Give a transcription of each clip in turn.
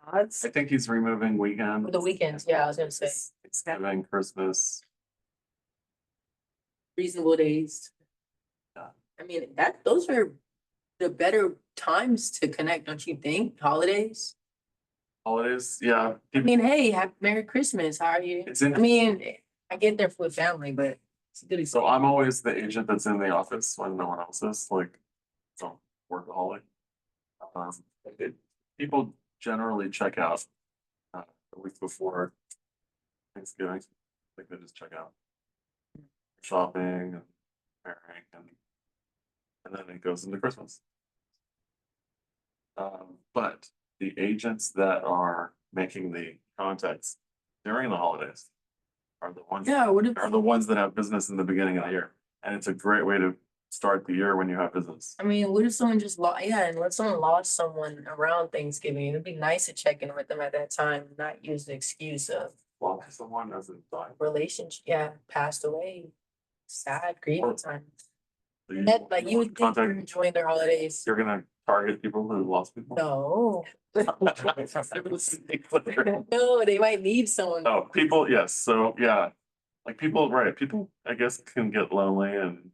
odds. I think he's removing weekends. For the weekends, yeah, I was gonna say Thanksgiving, Christmas. reasonable days. Yeah. I mean, those are the better times to connect, don't you think? Holidays? Holidays, yeah. I mean, hey, happy Merry Christmas. How are you? It's in- I mean, I get there with family, but it's a good. So I'm always the agent that's in the office when no one else is, like, so workaholic. It- People generally check out the week before Thanksgiving. Like they just check out shopping and preparing and then it goes into Christmas. But the agents that are making the contacts during the holidays are the ones. Yeah, what if, Are the ones that have business in the beginning of the year. And it's a great way to start the year when you have business. I mean, what if someone just lost, yeah, and let someone lost someone around Thanksgiving? It'd be nice to check in with them at that time, not use the excuse of Well, someone doesn't die. relationship, yeah, passed away. Sad, grieving time. So you- That, like, you would think they're contact- enjoying their holidays. You're gonna target people who lost people? No. No, No, they might need someone. people, yes, so, yeah. Like people, right, people, I guess, can get lonely and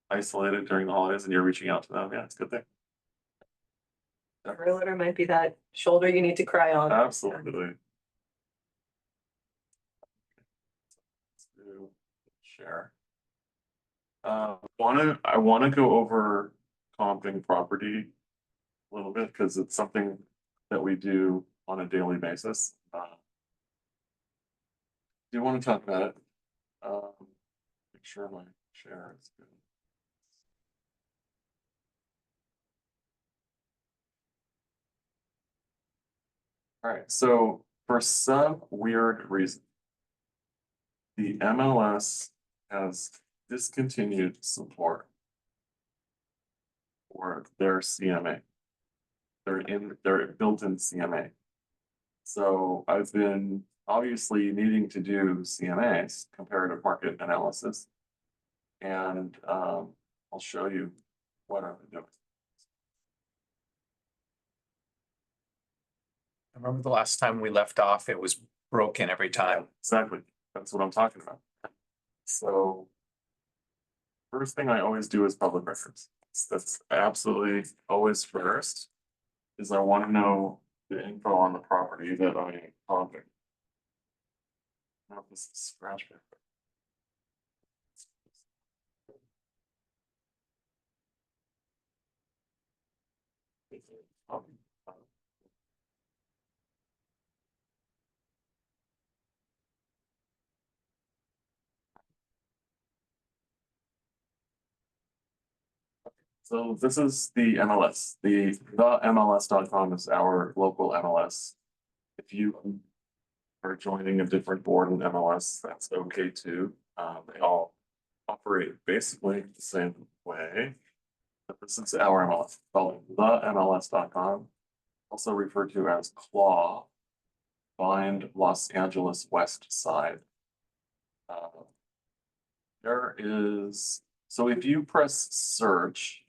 isolated during the holidays and you're reaching out to them, yeah, it's a good thing. A realtor might be that shoulder you need to cry on. Absolutely. Let's do share. I wanna go over comping property a little bit, because it's something that we do on a daily basis. Do you want to talk about it? Make sure my share is good. All right, so for some weird reason, the MLS has discontinued support for their CMA. Their built-in CMA. So I've been obviously needing to do CMAs, comparative market analysis. And I'll show you what I've been doing. I remember the last time we left off, it was broken every time. Exactly, that's what I'm talking about. So first thing I always do is public records. That's absolutely always first, is I want to know the info on the property that I comping. Now this is scratch paper. So this is the MLS. The MLS.com is our local MLS. If you are joining a different board in MLS, that's okay too. They all operate basically the same way. But this is our MLS, called the MLS.com, also referred to as CLAW, Bind Los Angeles West Side. There is, so if you press search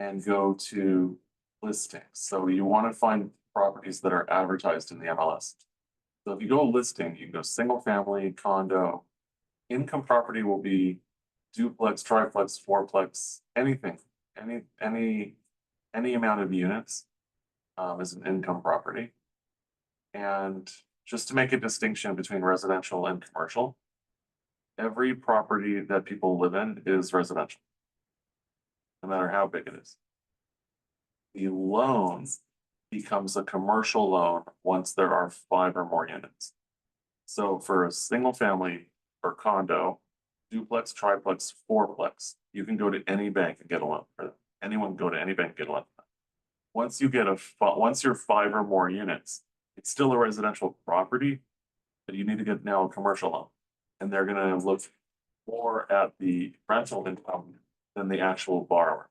and go to listings, so you want to find properties that are advertised in the MLS. So if you go listing, you can go single family, condo, income property will be duplex, triplex, fourplex, anything, any amount of units is an income property. And just to make a distinction between residential and commercial, every property that people live in is residential, no matter how big it is. The loan becomes a commercial loan once there are 5 or more units. So for a single family or condo, duplex, triplex, fourplex, you can go to any bank and get a loan for them. Anyone can go to any bank and get a loan. Once you get once you're 5 or more units, it's still a residential property, but you need to get now a commercial loan. And they're gonna look more at the rental income than the actual borrower.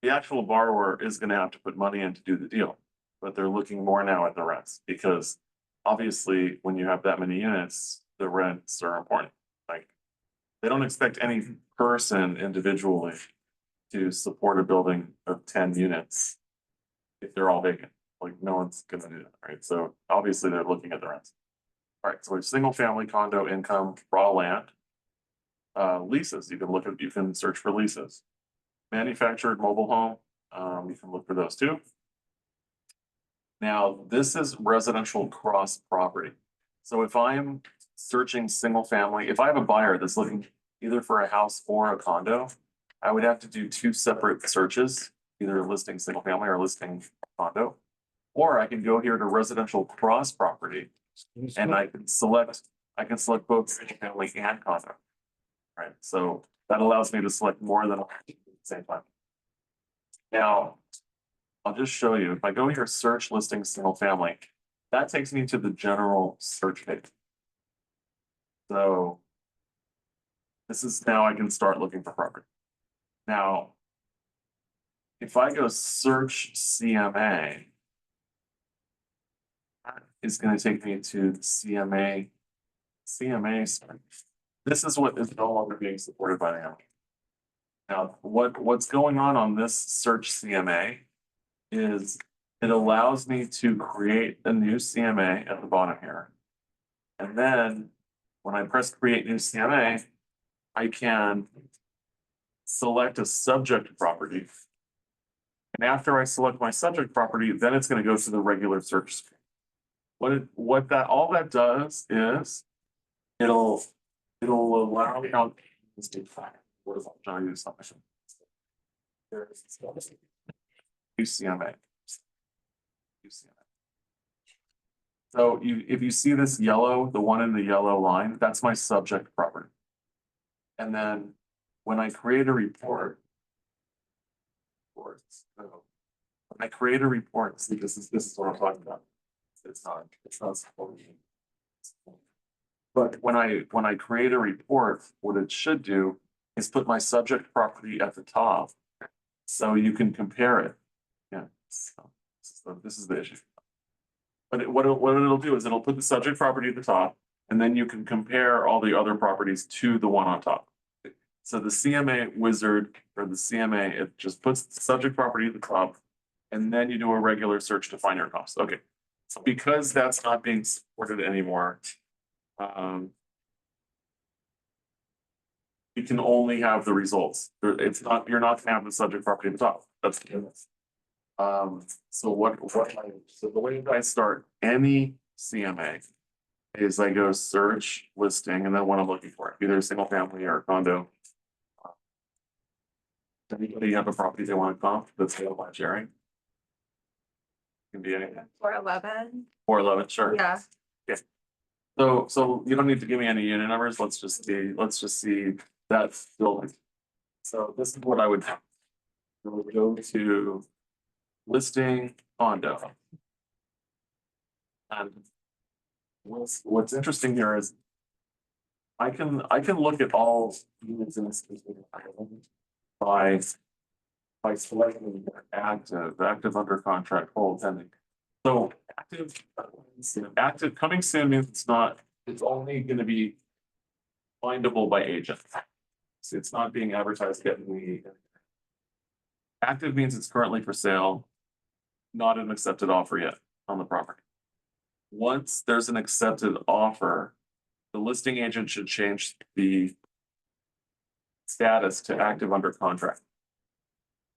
The actual borrower is gonna have to put money in to do the deal, but they're looking more now at the rents, because obviously, when you have that many units, the rents are important. Like, they don't expect any person individually to support a building of 10 units if they're all vacant. like no one's gonna do that, right? So obviously they're looking at the rents. All right, so it's single family condo income, raw land. Leases, you can look at, you can search for leases. Manufactured mobile home, you can look for those too. Now, this is residential cross property. So if I'm searching single family, if I have a buyer that's looking either for a house or a condo, I would have to do two separate searches, either listing single family or listing condo. Or I can go here to residential cross property and I can select both single family and condo. Right, so that allows me to select more than one at the same time. Now, I'll just show you, if I go here, search listing single family, that takes me to the general search page. So this is now I can start looking for property. Now, if I go search CMA, that is going to take me to the CMA search. This is what is no longer being supported by the county. Now, what's going on this search CMA is it allows me to create a new CMA at the bottom here. And then when I press create new CMA, I can select a subject property. And after I select my subject property, then it's going to go to the regular search screen. All that does is it'll allow me on this new file. What is I'll use something. There's UCMA. So if you see this yellow, the one in the yellow line, that's my subject property. And then when I create a report, see this is what I'm talking about. It's not supported. But when I create a report, what it should do is put my subject property at the top. So you can compare it. Yeah, so this is the issue. But what it'll do is it'll put the subject property at the top, and then you can compare all the other properties to the one on top. So the CMA wizard or the CMA, it just puts the subject property at the top, and then you do a regular search to find your cost. Okay, so because that's not being supported anymore, you can only have the results. It's not, you're not gonna have the subject property at the top. That's the difference. So the way that I start any CMA is I go search listing and then what I'm looking for, either a single family or a condo. Does anybody have a property they want to comp that's available by sharing? Can be anything. 411. 411, sure. Yeah. So you don't need to give me any unit numbers. Let's just see that building. So this is what I would have. I would go to listing condo. And what's interesting here is I can look at all units in this by selecting active under contract, hold pending. So active coming soon means it's only going to be findable by agent. So it's not being advertised yet in the active means it's currently for sale, not an accepted offer yet on the property. Once there's an accepted offer, the listing agent should change the status to active under contract.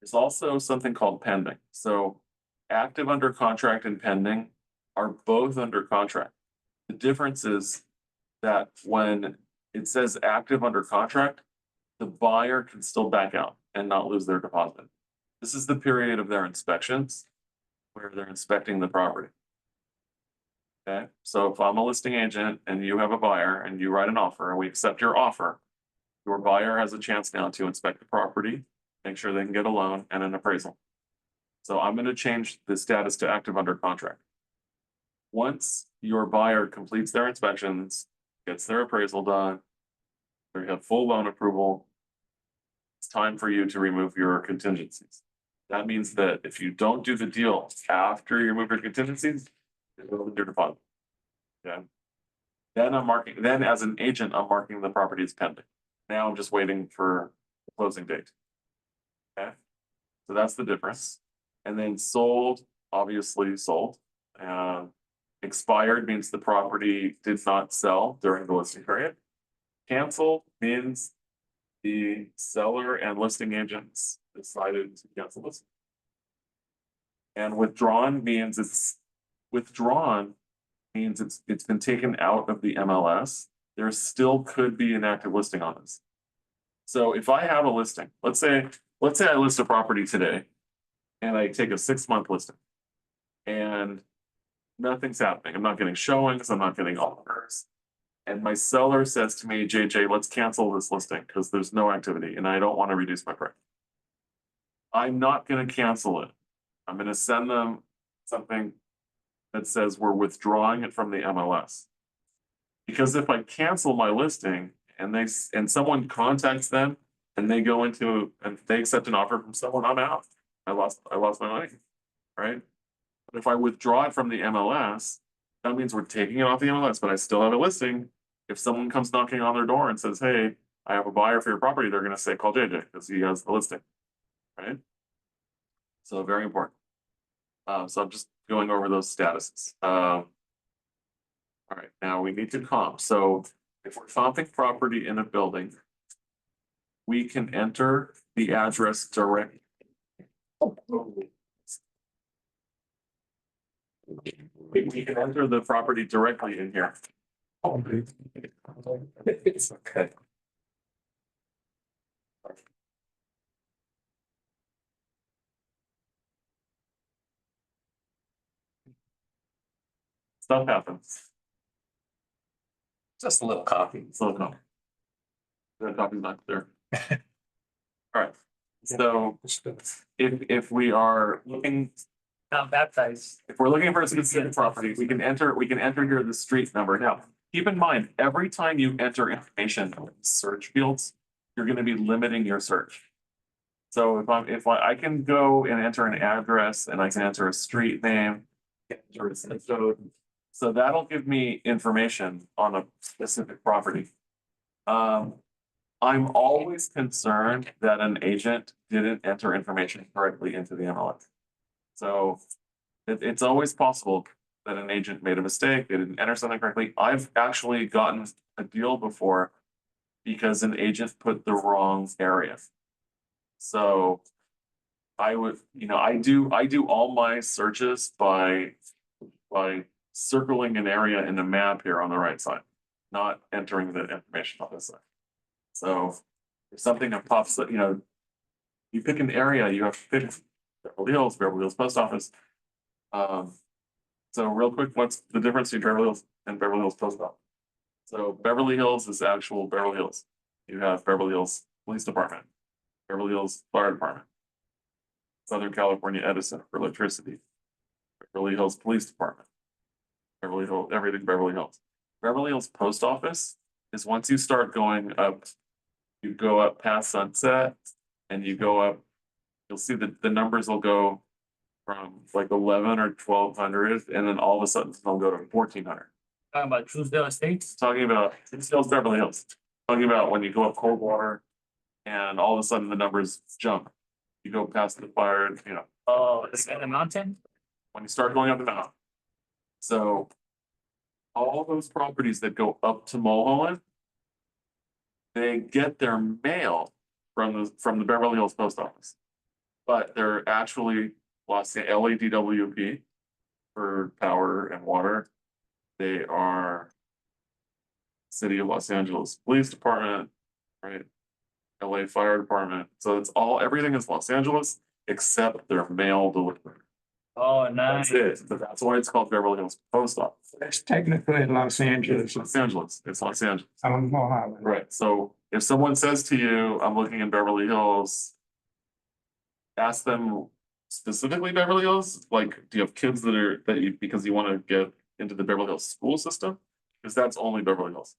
There's also something called pending. So active under contract and pending are both under contract. The difference is that when it says active under contract, the buyer can still back out and not lose their deposit. This is the period of their inspections where they're inspecting the property. Okay, so if I'm a listing agent and you have a buyer and you write an offer and we accept your offer, your buyer has a chance now to inspect the property, make sure they can get a loan and an appraisal. So I'm going to change the status to active under contract. Once your buyer completes their inspections, gets their appraisal done, they have full loan approval, it's time for you to remove your contingencies. That means that if you don't do the deal after you remove your contingencies, you're losing your deposit. Okay. Then as an agent, I'm marking the property as pending. Now I'm just waiting for the closing date. Okay. So that's the difference. And then sold obviously sold. Expired means the property did not sell during the listing period. Cancel means the seller and listing agents decided to cancel this. And withdrawn means it's been taken out of the MLS. There still could be an active listing on this. So if I have a listing, let's say I list a property today and I take a 6-month listing and nothing's happening. I'm not getting showings, I'm not getting offers. And my seller says to me, JJ, let's cancel this listing because there's no activity and I don't want to reduce my price. I'm not going to cancel it. I'm going to send them something that says we're withdrawing it from the MLS. Because if I cancel my listing and someone contacts them and they go into and they accept an offer from someone, I'm out. I lost my money, right? But if I withdraw it from the MLS, that means we're taking it off the MLS, but I still have a listing. If someone comes knocking on their door and says, hey, I have a buyer for your property, they're going to say, call JJ because he has the listing, right? So very important. So I'm just going over those statuses. All right, now we need to comp. So if we're comping property in a building, we can enter the address directly. We can enter the property directly in here. It's okay. Stuff happens. Just a little coffee. So no. The copy's not there. All right. So if we are looking, Not baptized. if we're looking for a specific property, we can enter here the street number. Now, keep in mind, every time you enter information in search fields, you're going to be limiting your search. So if I can go and enter an address and I can enter a street name, enter a zip code. So that'll give me information on a specific property. I'm always concerned that an agent didn't enter information correctly into the MLS. So it's always possible that an agent made a mistake, they didn't enter something correctly. I've actually gotten a deal before because an agent put the wrong area. So I would, I do all my searches by circling an area in the map here on the right side, not entering the information on this side. So if something that pops up, you pick an area, you have to pick Beverly Hills Post Office. So real quick, what's the difference between Beverly Hills and Beverly Hills Post Office? So Beverly Hills is actual Beverly Hills. You have Beverly Hills Police Department, Beverly Hills Fire Department, Southern California Edison for electricity, Beverly Hills Police Department, Beverly Hills, everything Beverly Hills. Beverly Hills Post Office is once you start going up, you go up past Sunset and you go up, you'll see that the numbers will go from like 11 or 1200 and then all of a sudden they'll go to 1400. Talking about Truesdale Estates? Talking about, it's still Beverly Hills. Talking about when you go up Coldwater and all of a sudden the numbers jump. You go past the fire, Oh, it's in the mountain? when you start going up the mountain. So all those properties that go up to Mulholland, they get their mail from the Beverly Hills Post Office. But they're actually LADWP for power and water. They are City of Los Angeles Police Department, right? LA Fire Department. So it's everything is Los Angeles except their mail delivery. Oh, nice. That's it. But that's why it's called Beverly Hills Post Office. It's technically Los Angeles. Los Angeles. It's Los Angeles. I don't know how. Right. So if someone says to you, I'm looking in Beverly Hills, ask them specifically Beverly Hills, like, do you have kids because you want to get into the Beverly Hills school system? Because that's only Beverly Hills,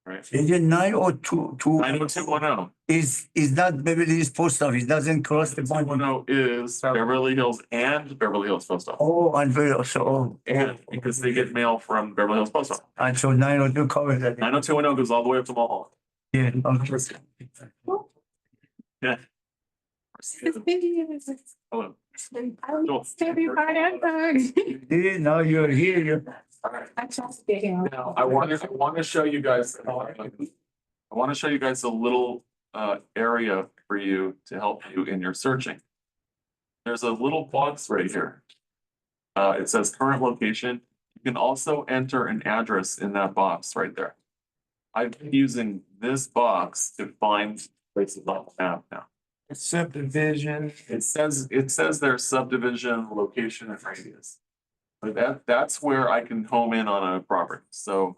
right? Is it 902? 90210. Is that Beverly Hills Post Office? Doesn't cross the boundary. 90210 is Beverly Hills and Beverly Hills Post Office. Oh, and very so. And because they get mail from Beverly Hills Post Office. And so 902 covers that. 90210 goes all the way up to Mulholland. Yeah. Okay. Yeah. Hello. I missed everybody. Now you're here, you're. I just getting. Now, I want to show you guys, I want to show you guys a little area for you to help you in your searching. There's a little box right here. It says current location. You can also enter an address in that box right there. I'm using this box to find places on the map now. Subdivision, It says their subdivision, location and radius. But that's where I can home in on a property, so.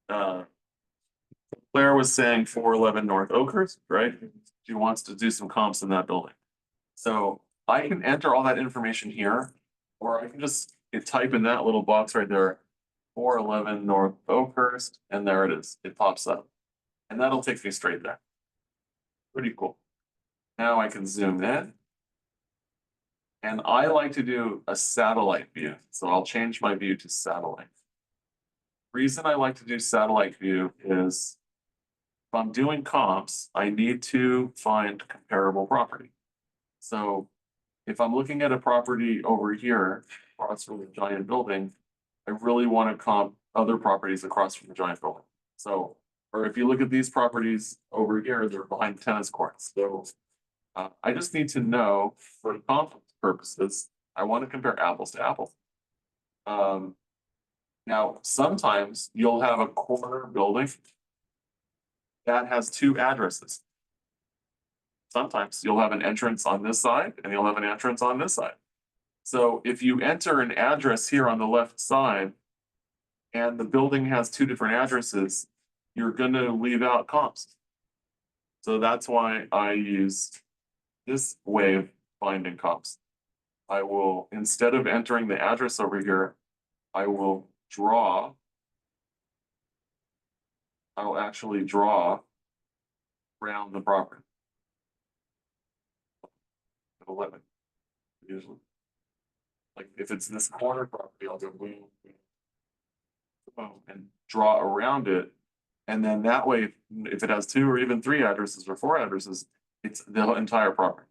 Claire was saying 411 North Oakhurst, right? She wants to do some comps in that building. So I can enter all that information here, or I can just type in that little box right there. 411 North Oakhurst, and there it is, it pops up. And that'll take me straight there. Pretty cool. Now I can zoom in. And I like to do a satellite view, so I'll change my view to satellite. Reason I like to do satellite view is if I'm doing comps, I need to find comparable property. So if I'm looking at a property over here, across from the giant building, I really want to comp other properties across from the giant building. So, or if you look at these properties over here, they're behind tennis courts. So I just need to know for comp purposes, I want to compare apples to apples. Now, sometimes you'll have a corner building that has two addresses. Sometimes you'll have an entrance on this side and you'll have an entrance on this side. So if you enter an address here on the left side and the building has two different addresses, you're gonna leave out comps. So that's why I use this way of finding comps. I will, instead of entering the address over here, I will actually draw around the property. It'll let me, usually. Like if it's this corner property, I'll go boom, boom, boom, and draw around it. And then that way, if it has two or even three addresses or four addresses, it's the entire property.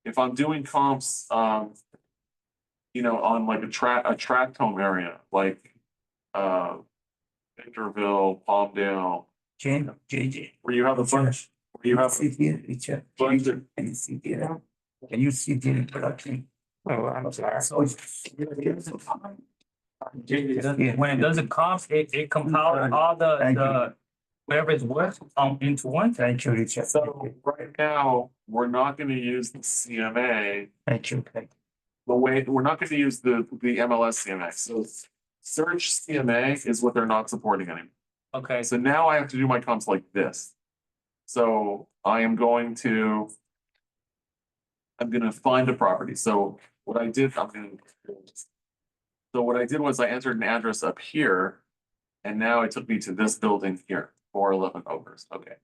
If I'm doing comps, you know, on like a tract home area, like Victorville, Palmdale, JJ. where you have a bunch, where you have Sit here, Richard. bunch of, Can you sit here? Can you sit here in production? oh, I'm sorry. So. When it does a comp, it compiles all Thank you. the, whatever is worth, into one. Thank you, Richard. so right now, we're not gonna use the CMA Thank you. the way, we're not gonna use the MLS CMA, so search CMA is what they're not supporting anymore. Okay, So now I have to do my comps like this. So I'm gonna find a property, so what I did, so what I did was I entered an address up here, and now it took me to this building here, 411 Oakhurst, okay.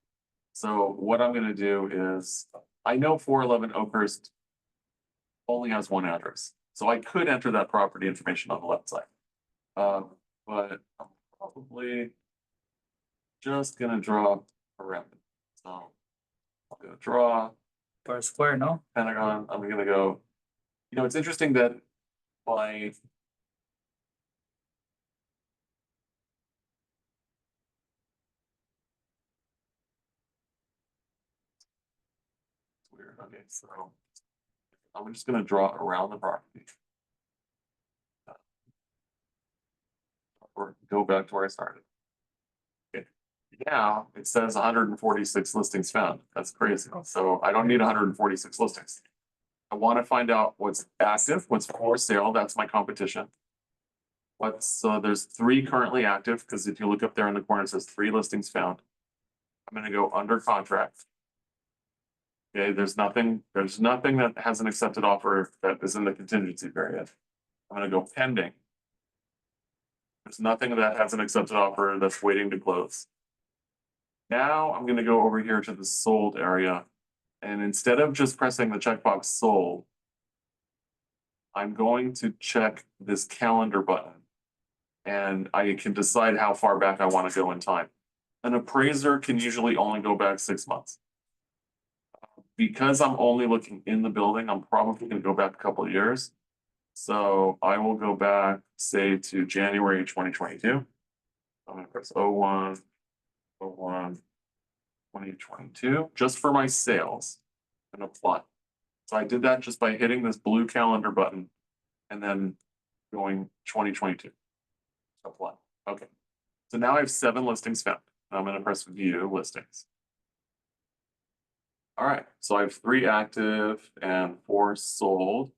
So what I'm gonna do is, I know 411 Oakhurst only has one address, so I could enter that property information on the left side. But I'm probably just gonna draw around it. So I'm gonna draw for a square, no? Pentagon, I'm gonna go, you know, it's interesting that my. It's weird, okay, so I'm just gonna draw around the property. Or go back to where I started. Okay, now it says 146 listings found, that's crazy, so I don't need 146 listings. I wanna find out what's active, what's for sale, that's my competition. There's 3 currently active, because if you look up there in the corner, it says 3 listings found. I'm gonna go under contract. Okay, there's nothing that has an accepted offer that is in the contingency period. I'm gonna go pending. There's nothing that has an accepted offer that's waiting to close. Now I'm gonna go over here to the sold area, and instead of just pressing the checkbox sold, I'm going to check this calendar button. And I can decide how far back I want to go in time. An appraiser can usually only go back 6 months. because I'm only looking in the building, I'm probably gonna go back a couple of years. So I will go back, say, to January 2022. I'm gonna press 01, 01, 2022, just for my sales and apply. So I did that just by hitting this blue calendar button and then going 2022. Apply. Okay. So now I have 7 listings found. I'm gonna press view listings. All right, so I have 3 active and 4 sold.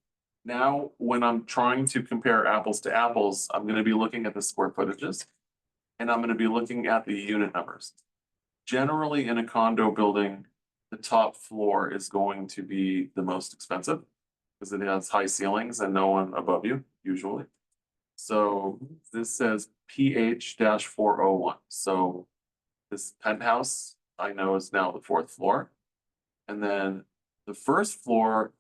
Now, when I'm trying to compare apples to apples, I'm gonna be looking at the square footages. And I'm gonna be looking at the unit numbers. Generally, in a condo building, the top floor is going to be the most expensive because it has high ceilings and no one above you, usually. So this says PH-401. So this penthouse, I know, is now the 4th floor. And then the 1st floor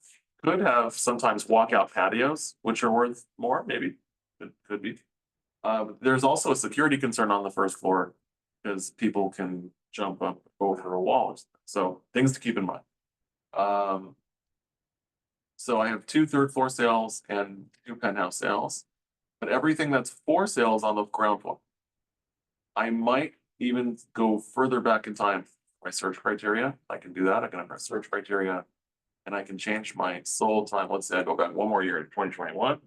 could have sometimes walkout patios, which are worth more, maybe, it could be. There's also a security concern on the 1st floor because people can jump up over a wall. So things to keep in mind. So I have 2 3rd floor sales and 2 penthouse sales, but everything that's for sale is on the ground floor. I might even go further back in time. My search criteria, I can do that. I can enter search criteria and I can change my sold time. Let's say I go back one more year to 2021.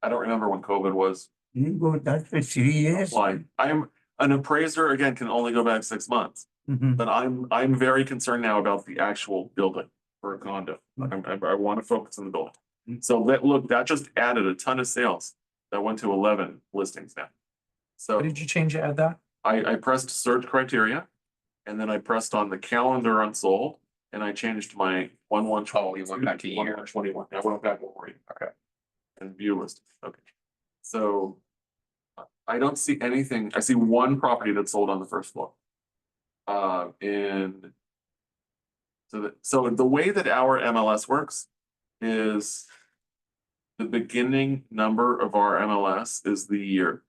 I don't remember when COVID was. You go that for 3 years? Like, I'm an appraiser, again, can only go back 6 months, Mhm. but I'm very concerned now about the actual building for a condo. I want to focus on the building. So look, that just added a ton of sales. That went to 11 listings now. So What did you change at that? I pressed search criteria and then I pressed on the calendar unsold and I changed my 1/1. Oh, you went back a year. 1/1/21. I went back one more year. Okay. And view list. Okay. So I don't see anything. I see 1 property that's sold on the 1st floor. So the way that our MLS works is the beginning number of our MLS is the year.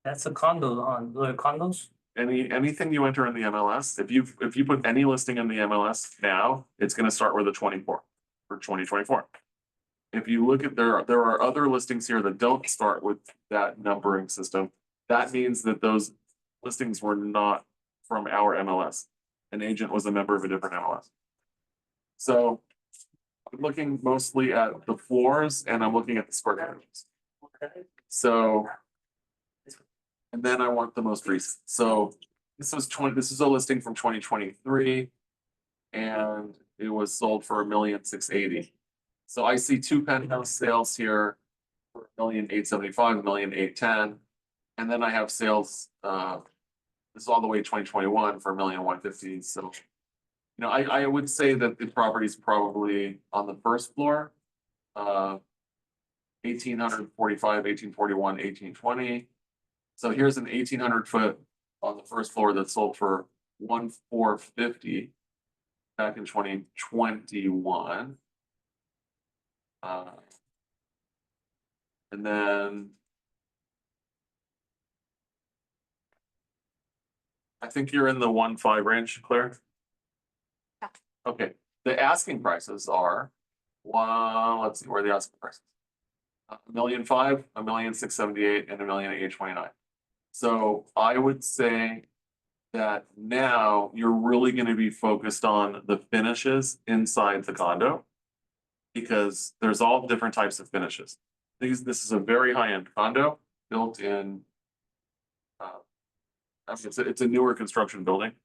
That's a condo on, the condos? Anything you enter in the MLS, if you put any listing in the MLS now, it's gonna start with a 24 for 2024. If you look at there are other listings here that don't start with that numbering system. That means that those listings were not from our MLS. An agent was a member of a different MLS. So I'm looking mostly at the floors and I'm looking at the square footage. So. And then I want the most recent. So this is a listing from 2023. And it was sold for $1,680,000. So I see 2 penthouse sales here for $1,875,000, $1,810,000. And then I have sales, this is all the way 2021 for $1,150,000. So, I would say that the property is probably on the 1st floor. 1,845, 1,841, 1,820. So here's an 1,800 foot on the 1st floor that sold for $1,450 back in 2021. And then I think you're in the 1.5 range, Claire? Yeah. Okay, the asking prices are, well, let's see where the asking prices. $1,500,000, $1,678,000, and $1,829,000. So I would say that now you're really gonna be focused on the finishes inside the condo. Because there's all different types of finishes. This is a very high-end condo built in. It's a newer construction building.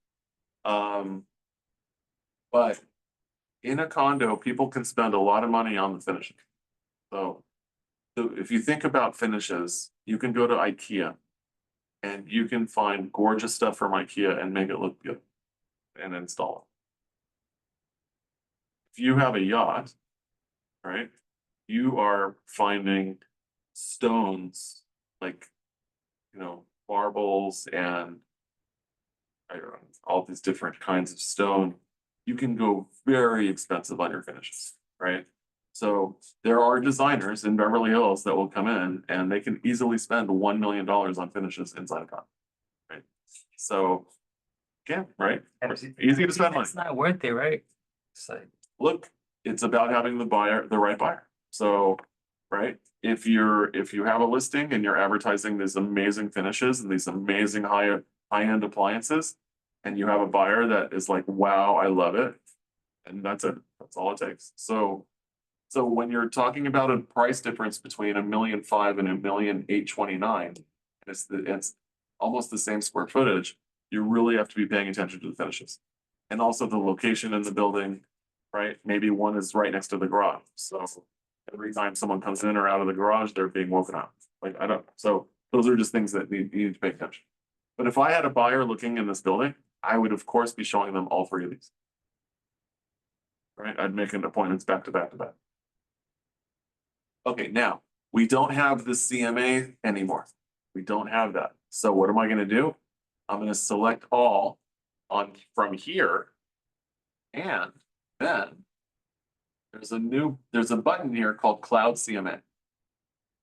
But in a condo, people can spend a lot of money on the finishing. So if you think about finishes, you can go to IKEA. And you can find gorgeous stuff from IKEA and make it look good. And install it. If you have a yacht. Right? You are finding stones like, marbles and I don't know, all these different kinds of stone. You can go very expensive on your finishes, right? So there are designers in Beverly Hills that will come in and they can easily spend $1 million on finishes inside a condo, right? So, yeah, right? Easy to spend money. It's not worth it, right? It's like, look, it's about having the right buyer. So, right, if you have a listing and you're advertising these amazing finishes and these amazing high-end appliances, and you have a buyer that is like, wow, I love it, and that's it. That's all it takes. So when you're talking about a price difference between $1.5 million and $1.829 million, it's almost the same square footage, you really have to be paying attention to the finishes. And also the location in the building, right? Maybe one is right next to the garage, so every time someone comes in or out of the garage, they're being woken up. Like, so those are just things that you need to pay attention. But if I had a buyer looking in this building, I would of course be showing them all three of these. Right, I'd make an appointments back to back to back. Okay, now, we don't have the CMA anymore. We don't have that. So what am I gonna do? I'm gonna select all from here. And then there's a button here called Cloud CMA.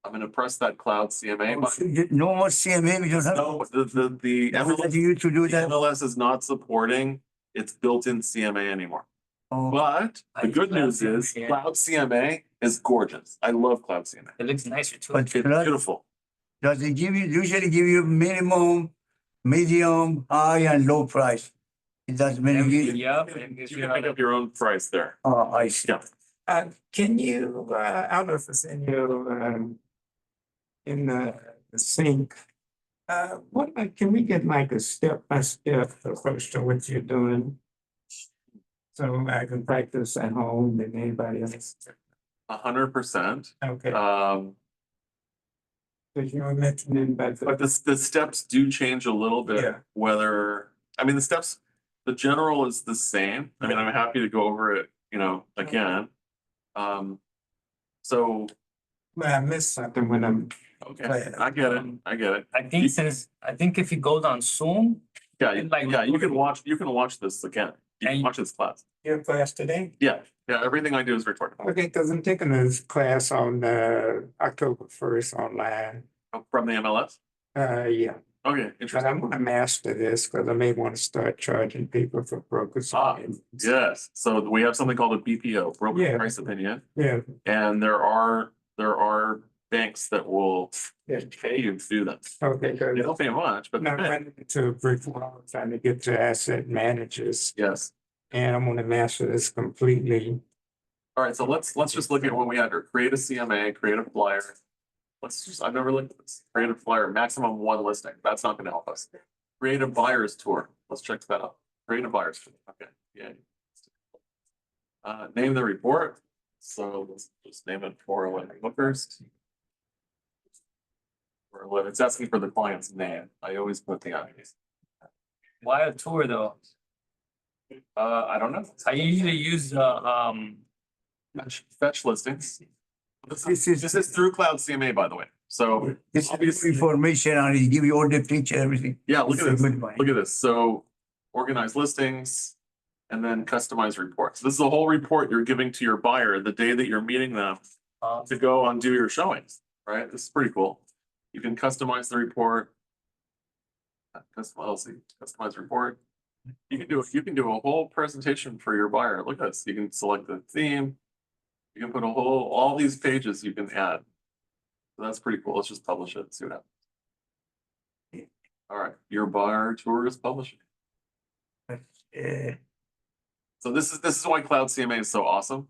I'm gonna press that Cloud CMA button. No more CMA, we don't have. No, the That you used to do that. MLS is not supporting its built-in CMA anymore. Oh, But the good news is Cloud CMA is gorgeous. I love Cloud CMA. It looks nicer too. but It's beautiful. does it usually give you minimum, medium, high and low price? It does many, Yeah. You can pick up your own price there. oh, I see. Yeah. Can you, I don't know if it's in your, in the sink. Can we get like a step-by-step approach to what you're doing? So I can practice at home and anybody else. 100%. Okay, because you were mentioning about But the, the steps do change a little bit, Yeah. whether, I mean, the general is the same. I mean, I'm happy to go over it, again. So, well, I missed something when I'm, okay, I get it, I get it. I think if you go down Zoom, Yeah, Like- yeah, you can watch this again. You can And- watch this class. your class today. Yeah, everything I do is recorded Okay, because I'm taking this class on October 1st online. from the MLS. Yeah, Okay, but interesting. I'm gonna master this because I may want to start charging people for brokers. Yes, so we have something called a BPO, broker Yeah. price opinion, Yeah, and there are banks that will yeah, pay you to do that. okay, They good. don't pay much, but Now, they pay. running into a brick wall, trying to get to asset managers, Yes. and I'm gonna master this completely. All right, so let's just look at what we had here. Create a CMA, create a flyer. I've never looked at this. Create a flyer, maximum one listing. That's not gonna help us. Create a buyer's tour. Let's check that out. Create a buyer's tour. Okay, yeah. Name the report. So let's just name it 411 Bookers. It's asking for the client's name. I always put the obvious. why a tour though? I don't know. I usually use Fetch listings. This is- This is through Cloud CMA, by the way. So This obviously, information and it give you all the picture, everything. yeah, look at It's a this. good one. Look at this. So organize listings and then customize reports. This is a whole report you're giving to your buyer the day that you're meeting them to go and do your showings, right? This is pretty cool. You can customize the report. Customize report. You can do a whole presentation for your buyer. Look at this. You can select the theme. You can put all these pages you can add. So that's pretty cool. Let's just publish it and see what happens. All right, your buyer tour is publishing. So this is why Cloud CMA is so awesome,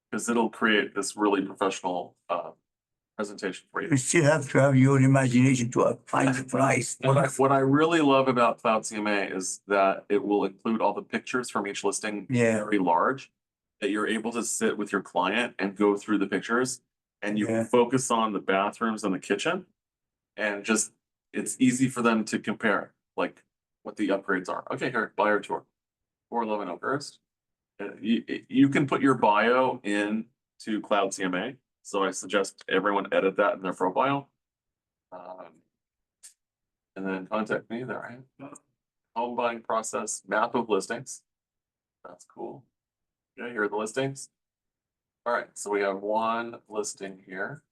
because it'll create this really professional presentation for you. You still have to have your imagination to find the price. What I really love about Cloud CMA is that it will include all the pictures from each listing Yeah. very large, that you're able to sit with your client and go through the pictures and you Yeah. focus on the bathrooms and the kitchen. And just, it's easy for them to compare, like what the upgrades are. Okay, here, buyer tour, 411 Oakhurst. You can put your bio in to Cloud CMA. So I suggest everyone edit that in their profile. And then contact me there, right? Home buying process, map of listings. That's cool. Yeah, here are the listings. All right, so we have one listing here.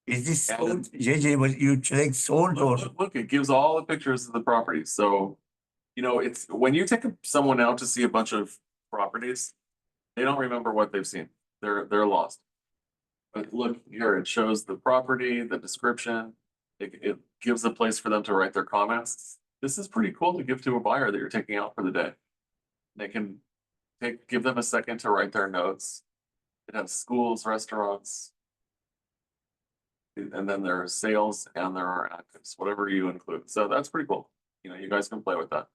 Is this sold? JJ, was you select sold or? Look, it gives all the pictures of the property. So, it's when you take someone out to see a bunch of properties, They don't remember what they've seen. They're lost. But look here, it shows the property, the description. It gives a place for them to write their comments. This is pretty cool to give to a buyer that you're taking out for the day. They can give them a second to write their notes. It has schools, restaurants. And then there are sales and there are actives, whatever you include. So that's pretty cool. You know, you guys can play with that.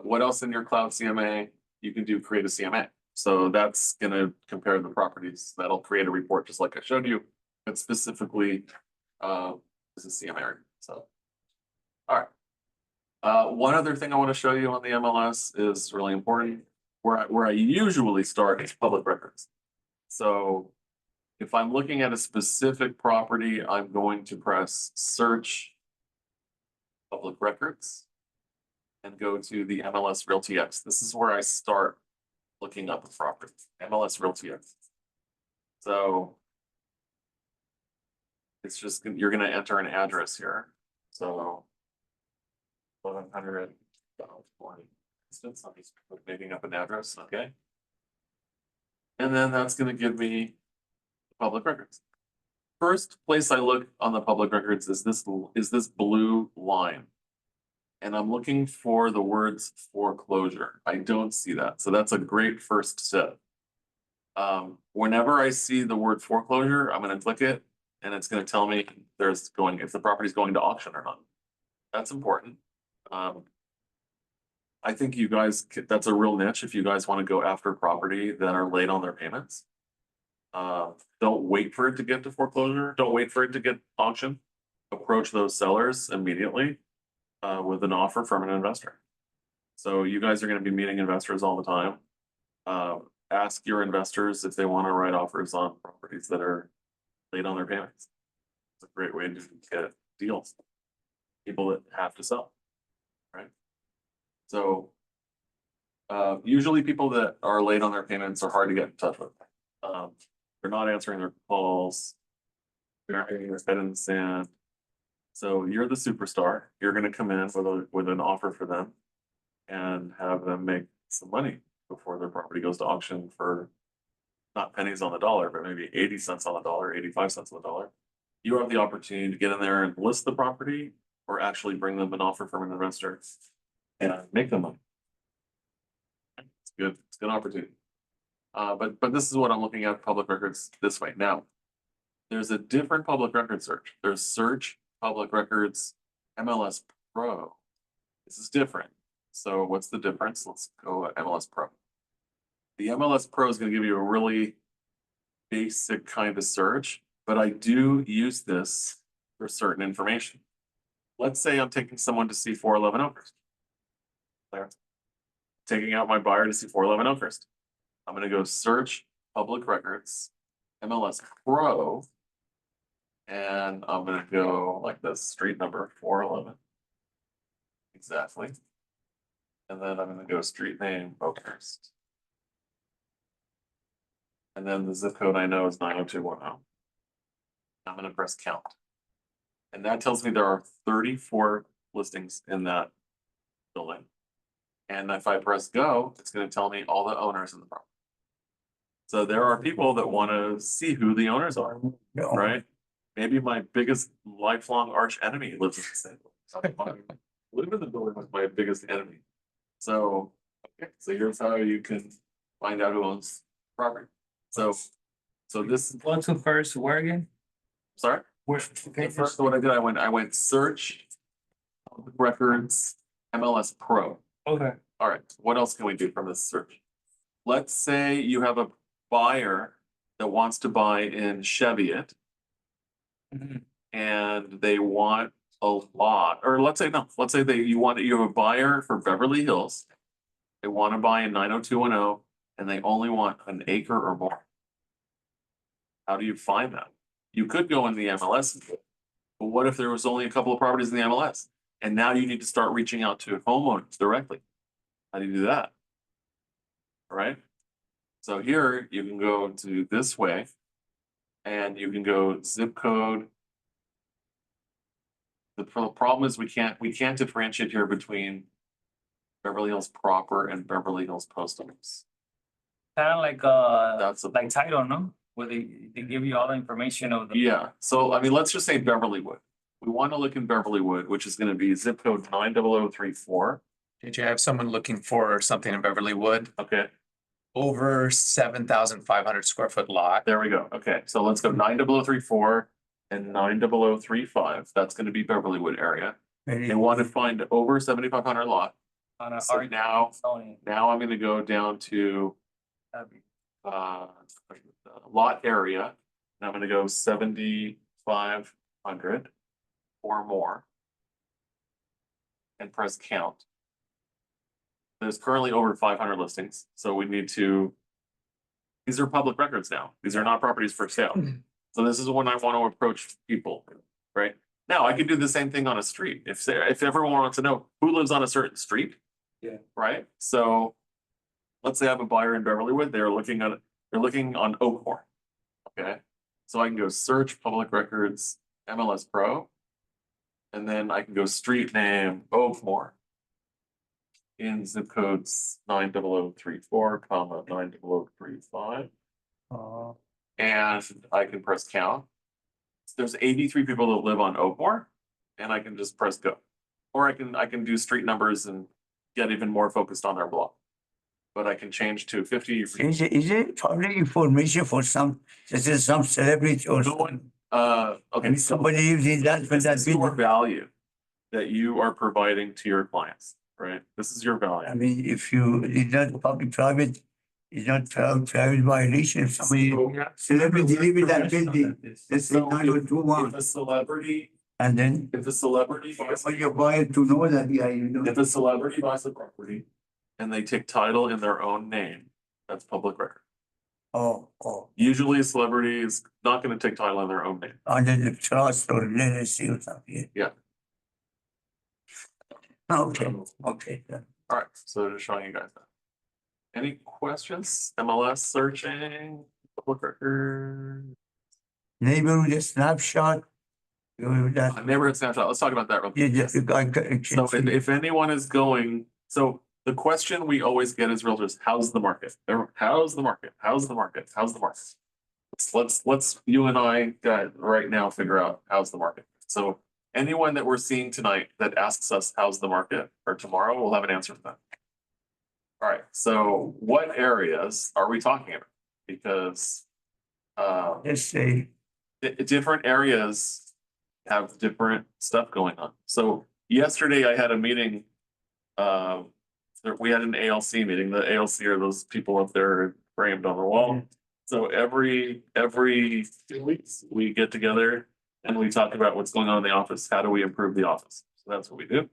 What else in your cloud CMA? You can do create a CMA. So that's gonna compare the properties. That'll create a report just like I showed you, but specifically is a CMA. So, all right. One other thing I want to show you on the MLS is really important. Where I usually start is public records. So if I'm looking at a specific property, I'm going to press search public records and go to the MLS Realty X. This is where I start looking up a property, MLS Realty X. So it's just, you're gonna enter an address here. So 1100 instance, I'm just making up an address, okay? And then that's gonna give me public records. First place I look on the public records is this blue line. And I'm looking for the words foreclosure. I don't see that. So that's a great first step. Whenever I see the word foreclosure, I'm gonna click it and it's gonna tell me if the property's going to auction or not. That's important. I think you guys, that's a real niche if you guys want to go after property that are late on their payments. Don't wait for it to get to foreclosure. Don't wait for it to get auctioned. Approach those sellers immediately with an offer from an investor. So you guys are going to be meeting investors all the time. Ask your investors if they want to write offers on properties that are late on their payments. It's a great way to get deals. People that have to sell, right? So usually people that are late on their payments are hard to get in touch with. They're not answering their calls. They're not getting their head in the sand. So you're the superstar. You're going to come in with an offer for them and have them make some money before their property goes to auction for not pennies on the dollar, but maybe 80 cents on the dollar, 85 cents on the dollar. You have the opportunity to get in there and list the property or actually bring them an offer from an investor and make them money. It's good. It's a good opportunity. But this is what I'm looking at public records this way. Now, there's a different public record search. There's search public records MLS Pro. This is different. So what's the difference? Let's go MLS Pro. The MLS Pro is going to give you a really basic kind of search, but I do use this for certain information. Let's say I'm taking someone to see 411 Oakhurst. There. Taking out my buyer to see 411 Oakhurst. I'm going to go search public records, MLS Pro, and I'm going to go like this, street number 411. Exactly. And then I'm going to go street name Oakhurst. And then the zip code I know is 90210. I'm going to press count. And that tells me there are 34 listings in that building. And if I press go, it's going to tell me all the owners in the property. So there are people that want to see who the owners are, right? Maybe my biggest lifelong arch enemy lives in the same building. Live in the building with my biggest enemy. So, okay, so here's how you can find out who owns property. So this. Go to first, where again? Sorry. Where? The first one I did, I went search public records MLS Pro. Okay. All right, what else can we do from this search? Let's say you have a buyer that wants to buy in Cheviot Mhm. and they want a lot, or let's say you have a buyer for Beverly Hills. They want to buy in 90210 and they only want an acre or more. How do you find that? You could go in the MLS, but what if there was only a couple of properties in the MLS? And now you need to start reaching out to homeowners directly. How do you do that? All right. So here you can go to this way and you can go zip code. The problem is we can't differentiate here between Beverly Hills proper and Beverly Hills post office. kind of like, That's a- like title, no? Where they give you all the information of the. Yeah, so I mean, let's just say Beverlywood. We want to look in Beverlywood, which is gonna be zip code 90034. Did you have someone looking for something in Beverly Wood? Okay, Over 7,500 square foot lot. there we go. Okay, so let's go 90034 and 90035. That's gonna be Beverlywood area. They want to find over 7,500 lot. On a So R now zoning. I'm gonna go down to lot area. And I'm gonna go 7,500 or more. And press count. There's currently over 500 listings, so we need to. These are public records now. These are not properties for sale. So this is when I want to approach people, right? Now, I could do the same thing on a street. If everyone wants to know who lives on a certain street. Yeah. Right? So let's say I have a buyer in Beverlywood, they're looking on Oakmore. Okay, so I can go search public records, MLS Pro. And then I can go street name Oakmore. In zip codes 90034, 90035. And I can press count. There's 83 people that live on Oakmore, and I can just press go. Or I can do street numbers and get even more focused on their block. But I can change to 50. Is it public information for some, such as some celebrity or No someone? one, okay, And so somebody lives in that, this that is your building. value that you are providing to your clients, right? This is your I value. mean, if you, it's not public-private, it's not private violation, if somebody, celebrity live in that building, let's say So 902 If a celebrity, and then if a celebrity buys, for your buyer to know that, yeah, you know. if a celebrity buys the property and they take title in their own name, that's public record. Oh, Usually a celebrity is not gonna take title in their own name. under the trust or legacy or something. Yeah. Okay, okay. Alright, so just showing you guys that. Any questions? MLS searching, public record, Neighborhood snapshot. That, neighborhood snapshot, let's talk about that real quick. you just, So if anyone is going, so the question we always get as realtors, how's the market? How's the market? How's the market? How's the market? Let's you and I right now figure out how's the market. So anyone that we're seeing tonight that asks us how's the market, or tomorrow, we'll have an answer for that. All right, so what areas are we talking about? Because let's say, different areas have different stuff going on. So yesterday I had a meeting. We had an ALC meeting. The ALC are those people up there framed on the wall. So every 2 weeks, we get together and we talk about what's going on in the office. How do we improve the office? So that's what we do.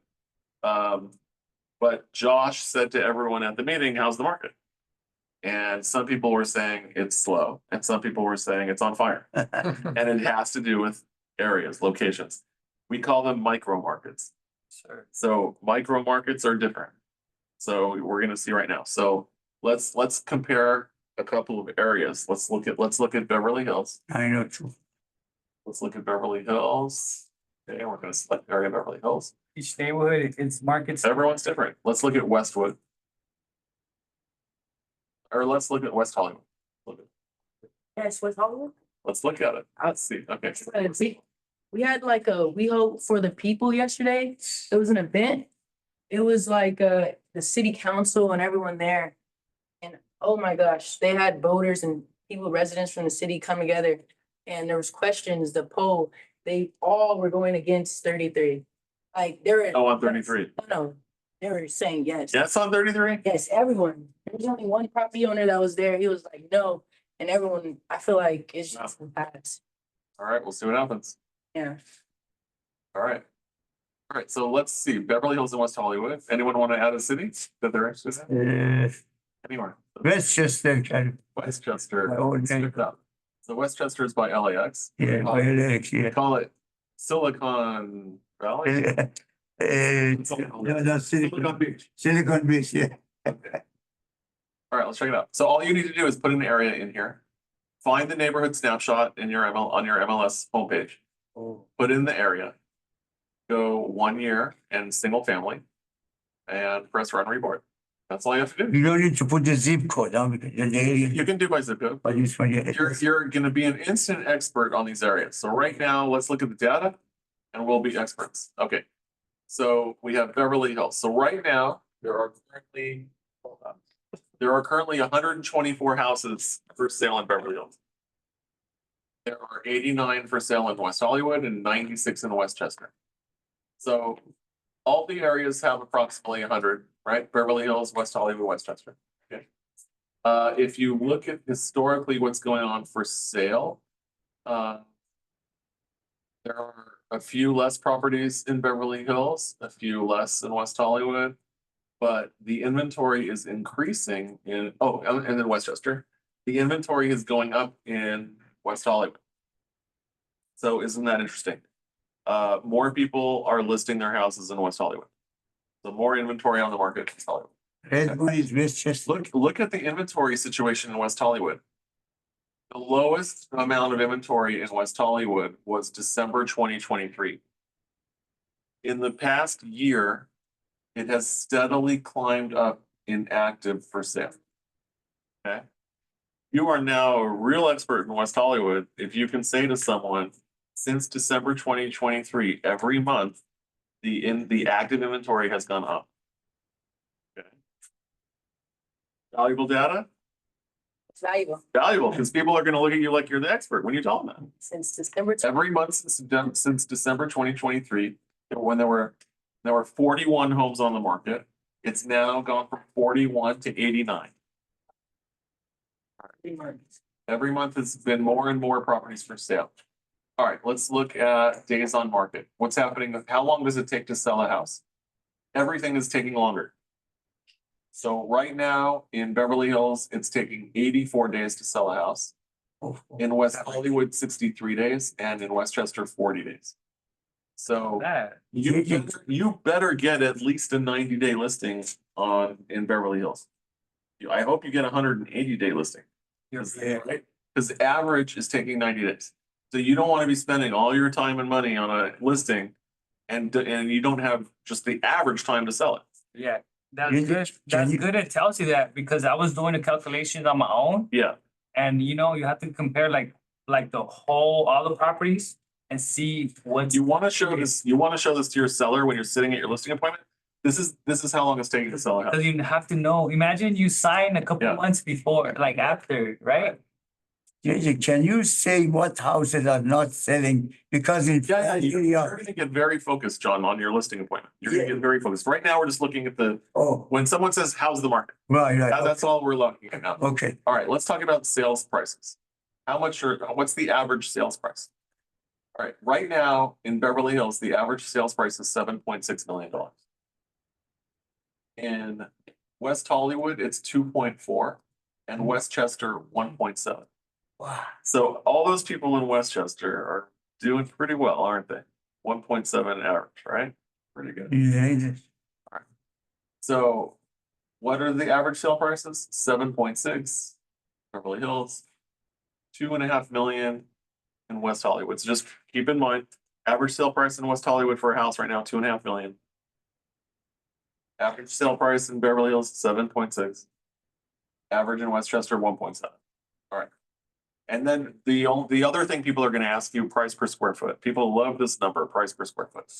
But Josh said to everyone at the meeting, how's the market? And some people were saying it's slow, and some people were saying it's on fire. And it has to do with areas, locations. We call them micro markets. Sure. So micro markets are different. So we're gonna see right now. So let's compare a couple of areas. Let's look at Beverly Hills. I know too. Let's look at Beverly Hills. Okay, we're gonna select area Beverly Hills. Each neighborhood, its markets. Everyone's different. Let's look at Westwood. Or let's look at West Hollywood. Yes, with Hollywood. Let's look at it. Let's see. Okay. We had like a We Hope for the People yesterday. It was an event. It was like the city council and everyone there. And oh my gosh, they had voters and people, residents from the city come together. And there was questions, the poll, they all were going against 33. Like they were. Oh, on 33. No, they were saying yes. Yes, on 33? Yes, everyone. There was only one property owner that was there. He was like, no. And everyone, I feel like it's just a pass. All right, we'll see what happens. Yeah. All right. All right, so let's see. Beverly Hills and West Hollywood. Anyone want to add a city that they're interested in? Anywhere? Westchester, can, Westchester. My old Let's name. check it out. So Westchester is by LAX. yeah, Alex, They yeah. call it Silicon Valley. No, Silicon Beach. Silicon Beach, yeah. All right, let's check it out. So all you need to do is put an area in here. Find the neighborhood snapshot in your on your MLS homepage. Put in the area. Go 1 year and single family. And press run report. That's all you have to do. You don't need to put the zip code down because then You they, can do by zip code. but this one, You're gonna be an instant expert on these areas. So right now, let's look at the data and we'll be experts. Okay. So we have Beverly Hills. So right now, hold on. There are currently 124 houses for sale in Beverly Hills. There are 89 for sale in West Hollywood and 96 in Westchester. So all the areas have approximately 100, right? Beverly Hills, West Hollywood, Westchester. Okay. If you look at historically what's going on for sale, there are a few less properties in Beverly Hills, a few less in West Hollywood. But the inventory is increasing in, and then Westchester. The inventory is going up in West Hollywood. So isn't that interesting? More people are listing their houses in West Hollywood. So more inventory on the market in West Hollywood. Redwood is Westchester. Look at the inventory situation in West Hollywood. The lowest amount of inventory in West Hollywood was December 2023. In the past year, it has steadily climbed up in active for sale. Okay. You are now a real expert in West Hollywood if you can say to someone, since December 2023, every month, the active inventory has gone up. Okay. Valuable data? It's valuable Valuable, because people are gonna look at you like you're the expert when you tell them that. since December. Every month since December 2023, when there were 41 homes on the market, it's now gone from 41 to 89. Every month it's been more and more properties for sale. All right, let's look at days on market. What's happening? How long does it take to sell a house? Everything is taking longer. So right now in Beverly Hills, it's taking 84 days to sell a house. In West Hollywood, 63 days, and in Westchester, 40 days. So That, you better get at least a 90-day listing in Beverly Hills. I hope you get a 180-day listing. Right? Because the average is taking 90 days. So you don't want to be spending all your time and money on a listing and you don't have just the average time to sell it. yeah, that's You- good. can That's you- good. It tells you that because I was doing the calculations on my own. Yeah. And you have to compare like the whole, all the properties and see what's. You want to show this to your seller when you're sitting at your listing appointment. This is how long it's taking to sell a house. Because you have to know, imagine you sign a couple Yeah. months before, like after, right? JJ, can you say what houses are not selling? Because in Yeah, you're area, gonna get very focused, John, on your listing appointment. You're gonna get very focused. Right now, we're just looking at oh, when someone says, how's the market? right, That's all we're looking at now. okay. All right, let's talk about sales prices. What's the average sales price? All right, right now in Beverly Hills, the average sales price is $7.6 million. In West Hollywood, it's 2.4 and Westchester 1.7. Wow. So all those people in Westchester are doing pretty well, aren't they? 1.7 average, right? Pretty good. Yeah, it is. So what are the average sale prices? 7.6 Beverly Hills, 2.5 million in West Hollywood. So just keep in mind, average sale price in West Hollywood for a house right now, 2.5 million. Average sale price in Beverly Hills, 7.6. Average in Westchester, 1.7. All right. And then the other thing people are going to ask you, price per square foot. People love this number, price per square foot.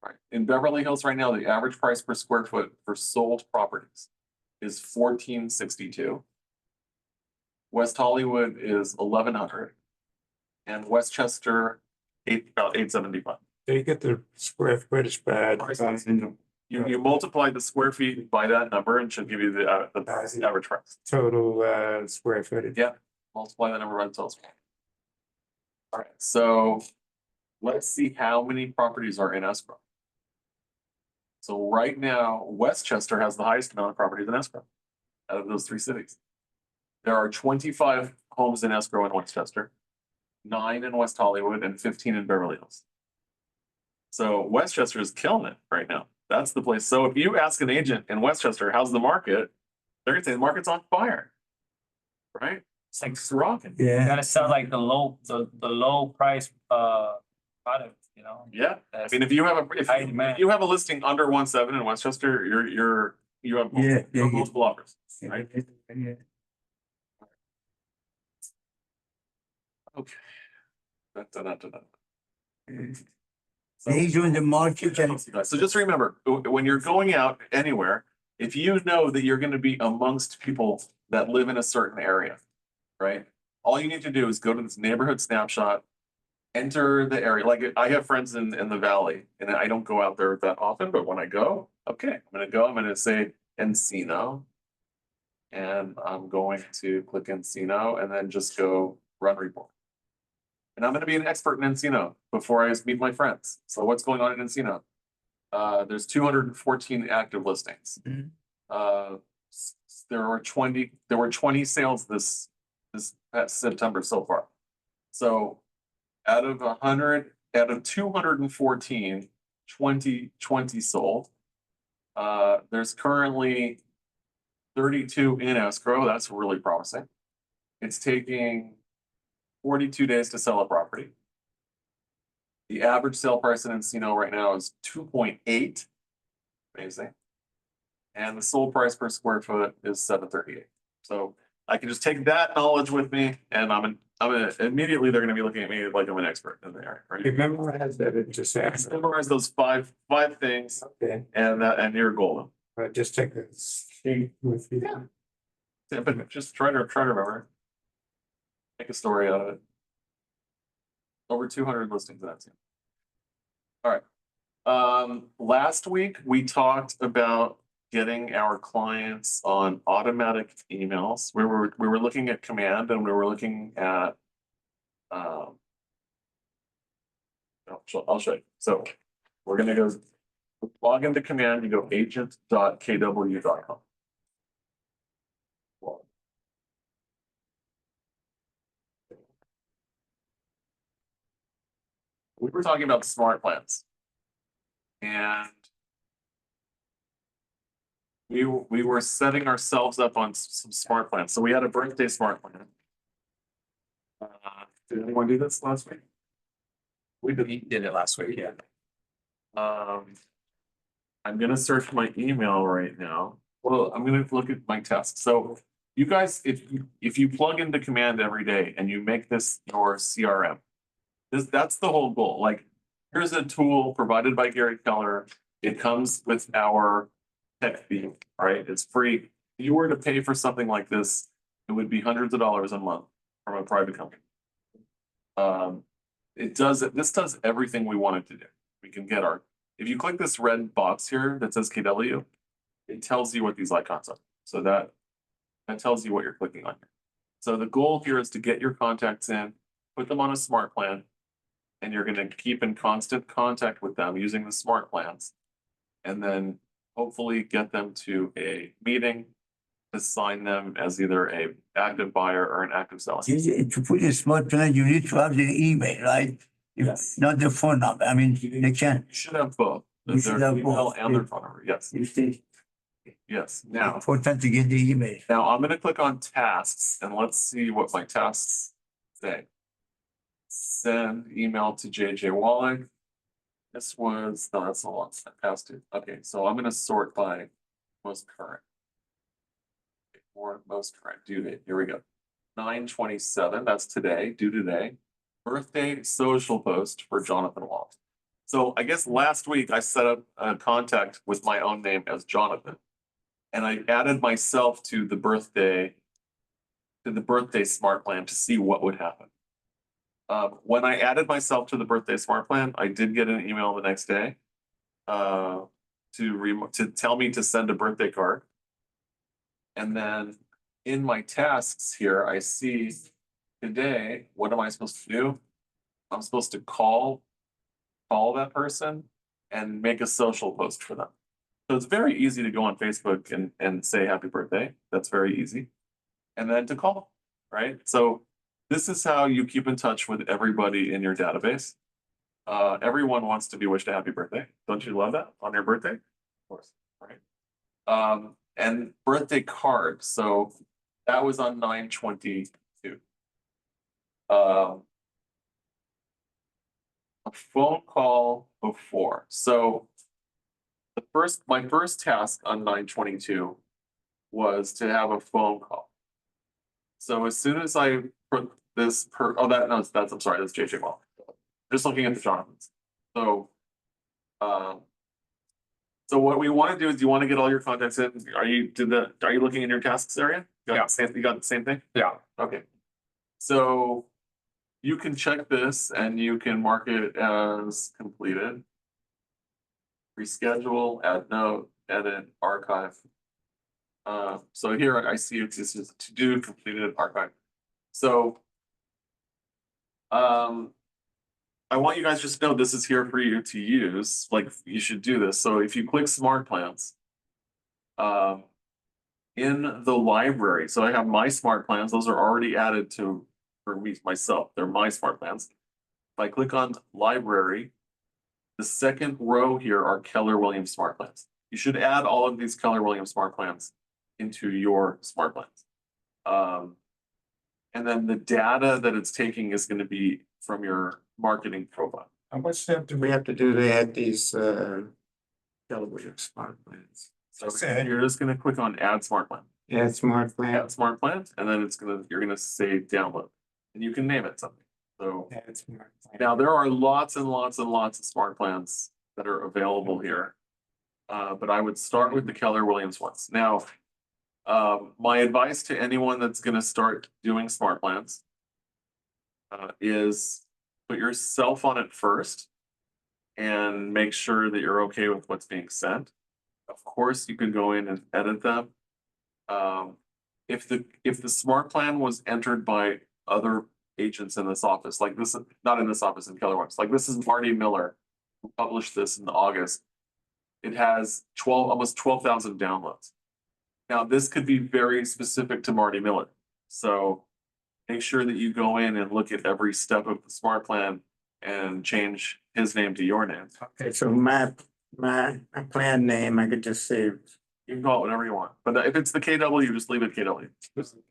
All right. In Beverly Hills right now, the average price per square foot for sold properties is $1,462. West Hollywood is $1,100. And Westchester, about $875. So you get the square footage by dividing You multiply the square feet by that number and should give you the average price. total square footage. Yeah. Multiply that number by the total square. All right, so let's see how many properties are in escrow. So right now, Westchester has the highest amount of properties in escrow out of those three cities. There are 25 homes in escrow in Westchester, 9 in West Hollywood, and 15 in Beverly Hills. So Westchester is killing it right now. That's the place. So if you ask an agent in Westchester, how's the market? They're gonna say the market's on fire. Right? It's like, It's rocking. you Yeah, gotta sell like the low price, product, Yeah. I That's mean, if you have high demand. if you have a listing under 1.7 in Westchester, You have Yeah, yeah, yeah. multiple offers, right? Yeah. Okay. Da. Based on the market and So just remember, when you're going out anywhere, if you know that you're gonna be amongst people that live in a certain area, right? All you need to do is go to this neighborhood snapshot, enter the area, like I have friends in the valley, and I don't go out there that often, but when I go, okay, I'm gonna say Encino. And I'm going to click Encino and then just go run report. And I'm gonna be an expert in Encino before I meet my friends. So what's going on in Encino? There's 214 active listings. Mhm. There were 20 sales this past September so far. So out of 214, 20 sold. There's currently 32 in escrow. That's really promising. It's taking 42 days to sell a property. The average sale price in Encino right now is 2.8. Amazing. And the sold price per square foot is 738. So I can just take that knowledge with me, and immediately they're gonna be looking at me like I'm an expert in the area, You right? memorize that it just happened. Memorize those five things, Okay, and you're golden. just take a sheet with you. Yeah, but just try to remember. Make a story out of it. Over 200 listings in that team. All right. Last week we talked about getting our clients on automatic emails. We were looking at command, and we were looking at I'll show you. So we're gonna go log into command, you go agent.kw.com. We were talking about smart plans. And we were setting ourselves up on some smart plans. So we had a birthday smart plan. Did anyone do this last week? We did. We did it last week, yeah. I'm gonna search my email right now. Well, I'm gonna look at my test. So you guys, if you plug into command every day and you make this your CRM, that's the whole goal. Like, here's a tool provided by Gary Keller. It comes with our tech fee, right? It's free. If you were to pay for something like this, it would be hundreds of dollars a month from a private company. This does everything we want it to do. We can get if you click this red box here that says KW, it tells you what these icons are. So that tells you what you're clicking on here. So the goal here is to get your contacts in, put them on a smart plan, and you're gonna keep in constant contact with them using the smart plans. And then hopefully get them to a meeting, assign them as either a active buyer or an active seller. To put a smart plan, you need to have the email, right? Yes. Not the phone number. I mean, they can. You should have both. You should Their have email both, and their yeah. phone number, yes. It's Yes, now important to get the email. I'm gonna click on tasks and let's see what my tasks say. Send email to JJ Wallack. This was, no, that's the one I passed it. Okay, so I'm gonna sort by most current. Or most current due date, here we go. 9/27, that's today, due today. Birthday social post for Jonathan Wall. So I guess last week I set up a contact with my own name as Jonathan. And I added myself to the birthday smart plan to see what would happen. When I added myself to the birthday smart plan, I did get an email the next day to tell me to send a birthday card. And then in my tasks here, I see today, what am I supposed to do? I'm supposed to call that person and make a social post for them. So it's very easy to go on Facebook and say happy birthday. That's very easy. And then to call, right? So this is how you keep in touch with everybody in your database. Everyone wants to be wished a happy birthday. Don't you love that on your birthday? Of course, right? And birthday card. So that was on 9/22. A phone call before. So my first task on 9/22 was to have a phone call. So as soon as I put this I'm sorry, that's JJ Wall. Just looking at the Jonathans. So, so what we want to do is you want to get all your contacts in. Are you looking in your tasks area? Yeah. You got the same thing? Yeah. Okay. So you can check this and you can mark it as completed. Reschedule, add note, edit, archive. So here I see this is to do, completed, archive. So I want you guys just to know this is here for you to use, like you should do this. So if you click smart plans, in the library, so I have my smart plans, those are already added to, for me, myself, they're my smart plans. If I click on library, the second row here are Keller Williams smart plans. You should add all of these Keller Williams smart plans into your smart plans. And then the data that it's taking is going to be from your marketing profile. How much step do we have to do to add these, television smart plans? So you're just going to click on add smart plan. Add smart Add plan, smart plan, and then you're gonna say download, and you can name it something. So add smart plan. now there are lots and lots and lots of smart plans that are available here. But I would start with the Keller Williams ones. Now, my advice to anyone that's gonna start doing smart plans is put yourself on it first and make sure that you're okay with what's being sent. Of course, you can go in and edit them. If the smart plan was entered by other agents in this office, like this, not in this office in Keller Williams, like this is Marty Miller, who published this in August. It has almost 12,000 downloads. Now, this could be very specific to Marty Miller. So make sure that you go in and look at every step of the smart plan and change his name to your name. Okay, so my plan name, I could just say, You can call it whatever you want, but if it's the KW, just leave it KW.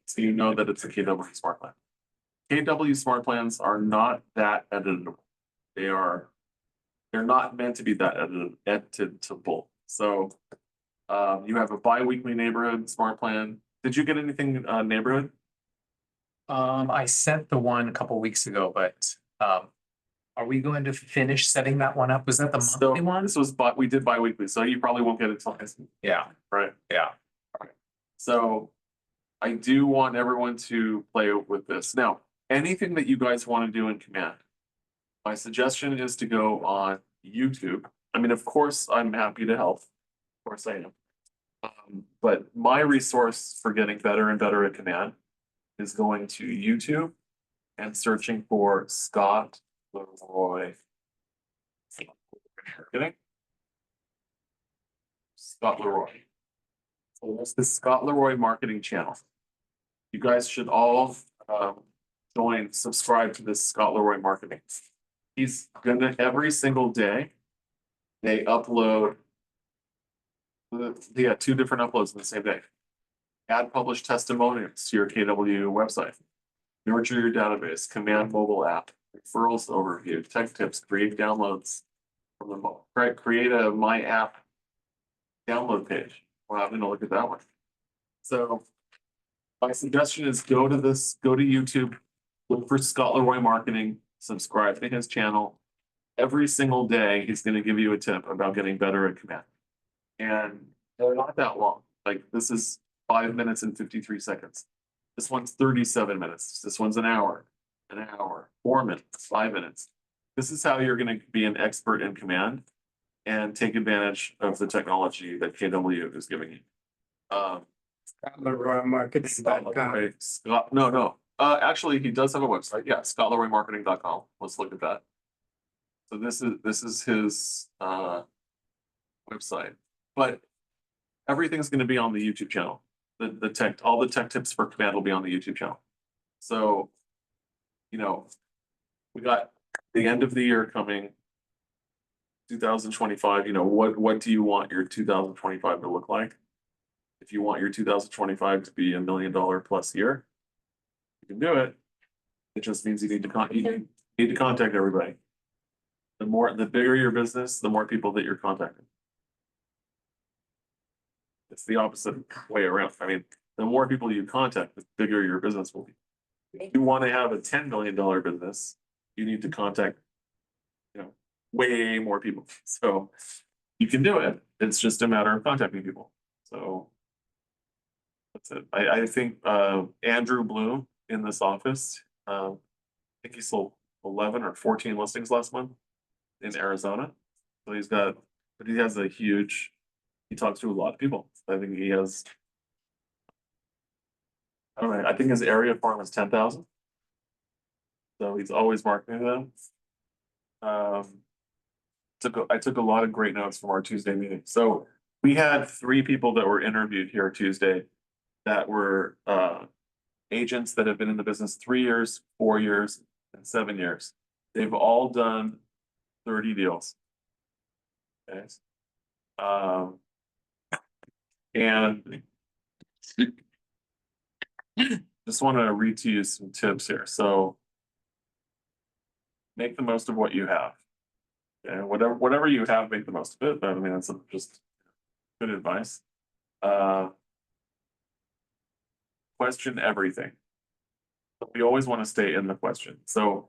So you know that it's a KW smart plan. KW smart plans are not that editable. They're not meant to be that editable. So you have a bi-weekly neighborhood smart plan. Did you get anything neighborhood? I sent the one a couple weeks ago, but are we going to finish setting that one up? Was that the So monthly one? this was we did bi-weekly, so you probably won't get it till next week, Yeah, right? yeah. So I do want everyone to play with this. Now, anything that you guys want to do in Command, my suggestion is to go on YouTube. I mean, of course, I'm happy to help. Of course I am. But my resource for getting better and better at Command is going to YouTube and searching for Scott Leroy. Kidding? Scott Leroy. So that's the Scott Leroy marketing channel. You guys should all subscribe to this Scott Leroy marketing. He's gonna every single day, they upload. Yeah, 2 different uploads in the same day. Add published testimonials to your KW website. Nurture your database, Command mobile app, referrals overview, tech tips, create downloads from the create a My App download page. Well, I'm gonna look at that one. So my suggestion is go to YouTube, look for Scott Leroy Marketing, subscribe to his channel. Every single day, he's gonna give you a tip about getting better at Command. And they're not that long. Like this is 5 minutes and 53 seconds. This one's 37 minutes. This one's an hour, 4 minutes, 5 minutes. This is how you're going to be an expert in Command and take advantage of the technology that KW is giving you. ScottLeroyMarketing.com. Scott, no. Actually, he does have a website. Yeah, ScottLeroyMarketing.com. Let's look at that. So this is his website, but everything's going to be on the YouTube channel. All the tech tips for Command will be on the YouTube channel. So, you know, we got the end of the year coming, 2025. You know, what do you want your 2025 to look like? If you want your 2025 to be $1 million plus year, you can do it. It just means you need to contact everybody. The bigger your business, the more people that you're contacting. it's the opposite way around. I mean, the more people you contact, the bigger your business will be. If you want to have a $10 million business, you need to contact, way more people. So you can do it. It's just a matter of contacting people. So that's it. I think Andrew Bloom in this office, I think he sold 11 or 14 listings last month in Arizona. So but he has he talks to a lot of people. I think he has, I don't know, I think his area farm is 10,000. So he's always marketing them. I took a lot of great notes from our Tuesday meeting. So we had 3 people that were interviewed here Tuesday that were agents that have been in the business 3 years, 4 years, and 7 years. They've all done 30 deals. Okay. And just want to read to you some tips here. So make the most of what you have. And whatever you have, make the most of it. But I mean, that's just good advice. Question everything. We always want to stay in the question. So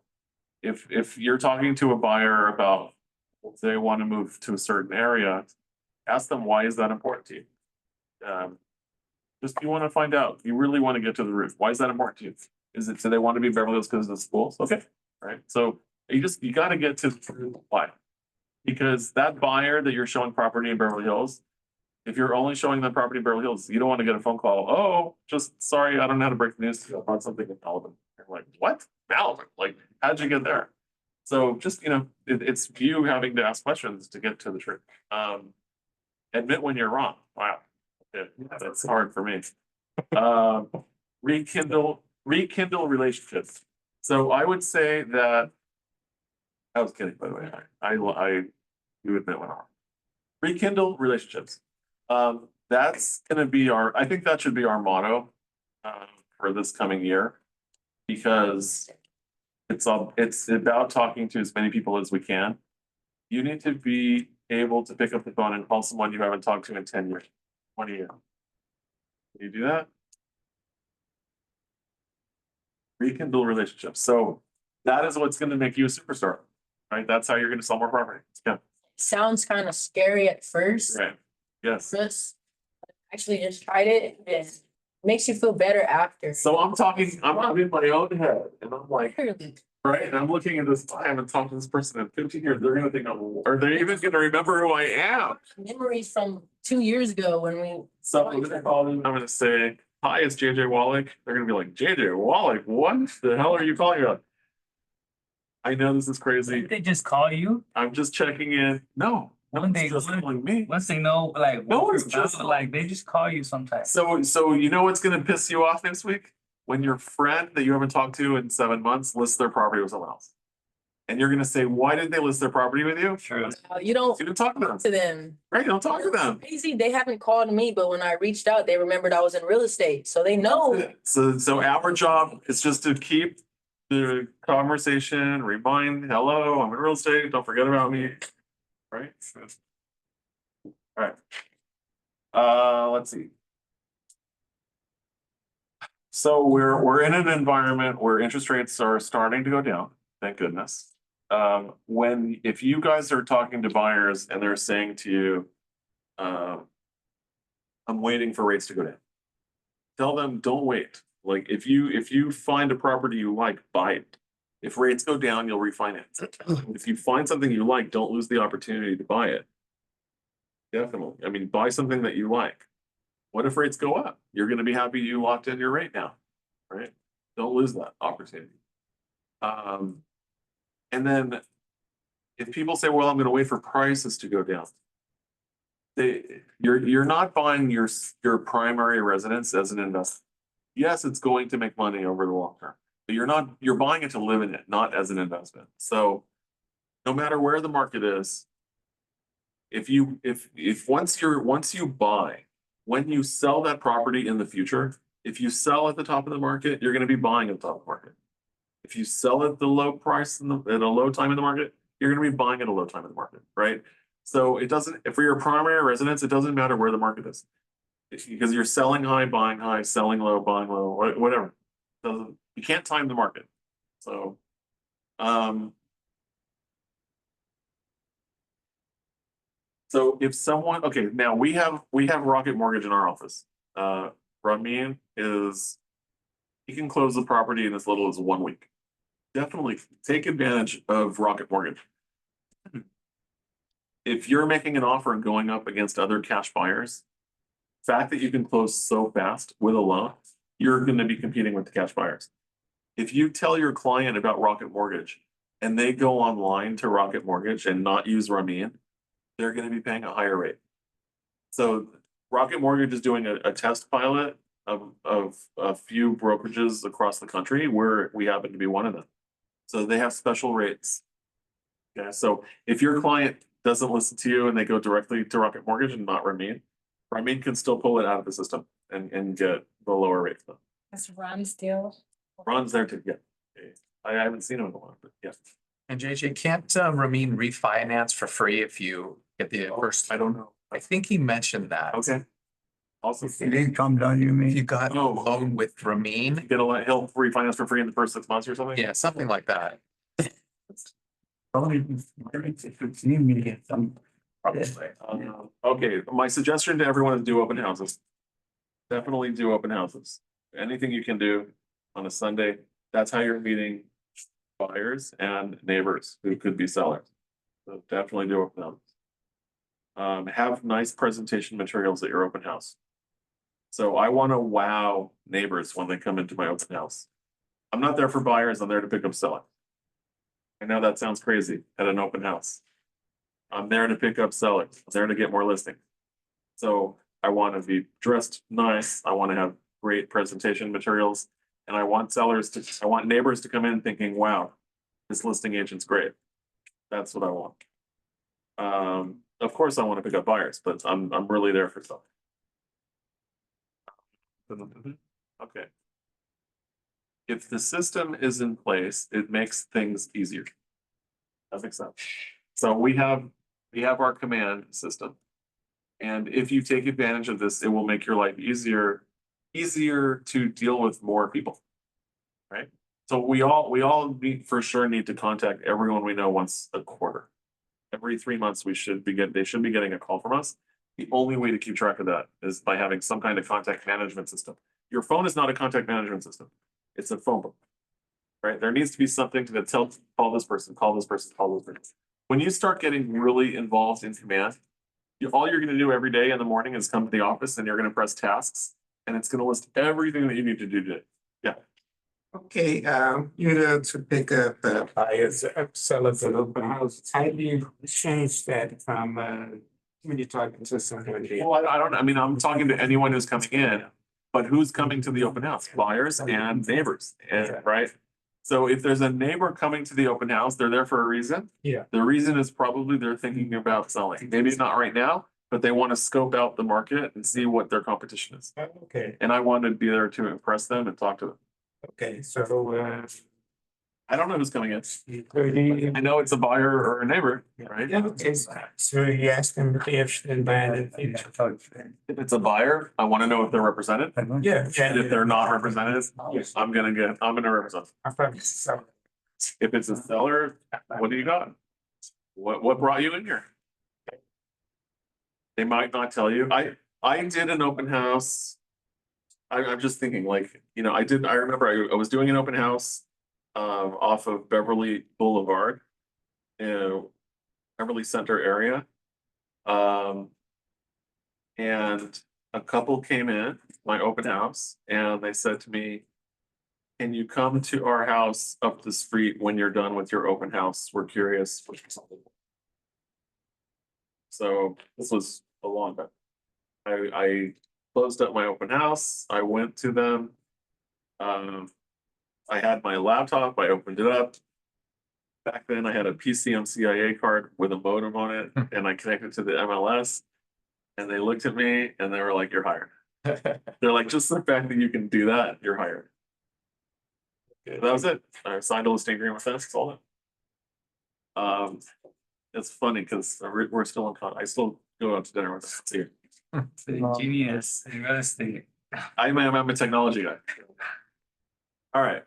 if you're talking to a buyer about if they want to move to a certain area, ask them, why is that important to you? Just you want to find out. You really want to get to the root. Why is that important to you? Is it, do they want to be in Beverly Hills because of the schools? Okay, right. So you got to get to the why. Because that buyer that you're showing property in Beverly Hills, if you're only showing them property in Beverly Hills, you don't want to get a phone call. Oh, just sorry, I don't know how to break the news to you about something in Malibu. You're like, what? Malibu? Like, how'd you get there? So just, it's you having to ask questions to get to the truth. Admit when you're wrong. Wow. Okay, that's hard for me. Rekindle relationships. So I would say that, I was kidding, by the way. You admit when I'm wrong. Rekindle relationships. That's gonna be I think that should be our motto for this coming year, because it's about talking to as many people as we can. You need to be able to pick up the phone and call someone you haven't talked to in 10 years, 20 years. Can you do that? Rekindle relationships. So that is what's going to make you a superstar, right? That's how you're going to sell more property. Yeah. Sounds kind of scary at first. Right. Yes. Just actually just tried it and it makes you feel better after. So I'm in my own head and I'm like, Literally. right. And I'm looking at this, I haven't talked to this person in 15 years. They're going to think are they even going to remember who I am? Memories from 2 years ago when we. So I'm going to call them. I'm going to say, hi, it's JJ Wallack. They're going to be like, JJ Wallack, what the hell are you calling about? I know this is crazy. Did they just call you? I'm just checking in. No, One day, just calling me. once they know, like, No what one's you're just about, like, they just call you sometimes. So you know what's gonna piss you off next week? When your friend that you haven't talked to in 7 months lists their property with someone else. And you're gonna say, why did they list their property with you? True. You don't You didn't talk to them. to them. Right, you don't talk to them. Crazy, they haven't called me, but when I reached out, they remembered I was in real estate, so they know. So our job is just to keep the conversation, remind, hello, I'm in real estate, don't forget about me. Right? All right. Let's see. So we're in an environment where interest rates are starting to go down, thank goodness. If you guys are talking to buyers and they're saying to you, I'm waiting for rates to go down. Tell them, don't wait. Like if you find a property you like, buy it. If rates go down, you'll refinance it. If you find something you like, don't lose the opportunity to buy it. Definitely. I mean, buy something that you like. What if rates go up? You're going to be happy you locked in your rate now, right? Don't lose that opportunity. And then if people say, well, I'm going to wait for prices to go down. You're not buying your primary residence as an investment. Yes, it's going to make money over the long term, but you're buying it to live in it, not as an investment. So no matter where the market is, once you buy, when you sell that property in the future, if you sell at the top of the market, you're going to be buying at the top of the market. If you sell at the low price at a low time in the market, you're going to be buying at a low time in the market, right? So it doesn't, for your primary residence, it doesn't matter where the market is. Because you're selling high, selling low, buying low, whatever. Doesn't, you can't time the market. So, so if someone, okay, now we have Rocket Mortgage in our office. Ramin is, he can close the property in as little as 1 week. Definitely take advantage of Rocket Mortgage. If you're making an offer and going up against other cash buyers, fact that you can close so fast with a loan, you're going to be competing with the cash buyers. If you tell your client about Rocket Mortgage and they go online to Rocket Mortgage and not use Ramin, they're going to be paying a higher rate. So Rocket Mortgage is doing a test pilot of a few brokerages across the country where we happen to be one of them. So they have special rates. Yeah, so if your client doesn't listen to you and they go directly to Rocket Mortgage and not Ramin, Ramin can still pull it out of the system and get the lower rate. Is Ron still? Ron's there to get. I haven't seen him in a while, but yes. And JJ, can't Ramin refinance for free if you get the first? I don't know. I think he mentioned that. Okay. Awesome. If it didn't come down, you If mean? you got a Oh. loan with Ramin, He'll refinance for free in the first 6 months or something? yeah, something like that. Probably, if it's near me, get some. Probably. Okay, my suggestion to everyone is do open houses. Definitely do open houses. Anything you can do on a Sunday, that's how you're meeting buyers and neighbors who could be sellers. So definitely do open houses. Have nice presentation materials at your open house. So I want to wow neighbors when they come into my open house. I'm not there for buyers, I'm there to pick up sellers. I know that sounds crazy at an open house. I'm there to pick up sellers, I'm there to get more listings. So I want to be dressed nice, I want to have great presentation materials, and I want neighbors to come in thinking, wow, this listing agent's great. That's what I want. Of course I want to pick up buyers, but I'm really there for sellers. Okay. If the system is in place, it makes things easier. That makes sense. So we have our command system. And if you take advantage of this, it will make your life easier to deal with more people. Right? So we all for sure need to contact everyone we know once a quarter. Every 3 months they should be getting a call from us. The only way to keep track of that is by having some kind of contact management system. Your phone is not a contact management system. It's a phone book, right? There needs to be something that tells, call this person, call this person, call this person. When you start getting really involved in command, all you're gonna do every day in the morning is come to the office and you're gonna press tasks and it's gonna list everything that you need to do today. Yeah. Okay, you know, to pick up buyers, sellers at open houses, how do you change that from when you're talking to somebody? Well, I don't, I mean, I'm talking to anyone who's coming in, but who's coming to the open house? Buyers and neighbors, and right? So if there's a neighbor coming to the open house, they're there for a reason. Yeah. The reason is probably they're thinking about selling. Maybe it's not right now, but they want to scope out the market and see what their competition is. Okay, And I wanted to be there to impress them and talk to them. okay, so I don't know who's coming in. 30. I know it's a buyer or a neighbor, right? Yeah, okay, so you ask them if they're interested in buying it. If it's a buyer, I want to know if they're represented. Yeah, And if they're not represented, Yes. I'm gonna represent. I probably so. If it's a seller, what do you got? What brought you in here? They might not tell you. I did an open house. I'm just thinking like, you know, I remember I was doing an open house off of Beverly Boulevard, Beverly Center area. And a couple came in my open house and they said to me, can you come to our house up the street when you're done with your open house? We're curious. So this was a long time. I closed up my open house. I went to them. I had my laptop. I opened it up. Back then I had a PCMCIA card with a modem on it and I connected to the MLS. And they looked at me and they were like, you're hired. They're like, just the fact that you can do that, you're hired. That was it. I signed a listing agreement with them, that's all it. It's funny because we're still in contact. I still go out to dinner with them. Genius in real estate. I'm a technology guy. All right,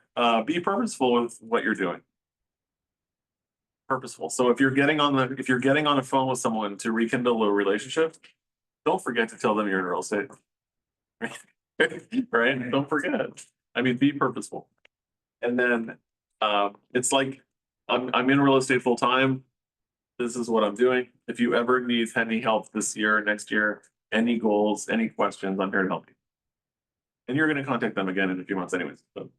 be purposeful with what you're doing. Purposeful. So if you're getting on a phone with someone to rekindle a relationship, don't forget to tell them you're in real estate. Right? Don't forget. I mean, be purposeful. And then, it's like, I'm in real estate full time. This is what I'm doing. If you ever need any help this year, next year, any goals, any questions, I'm here to help you. And you're gonna contact them again in a few months anyways, so.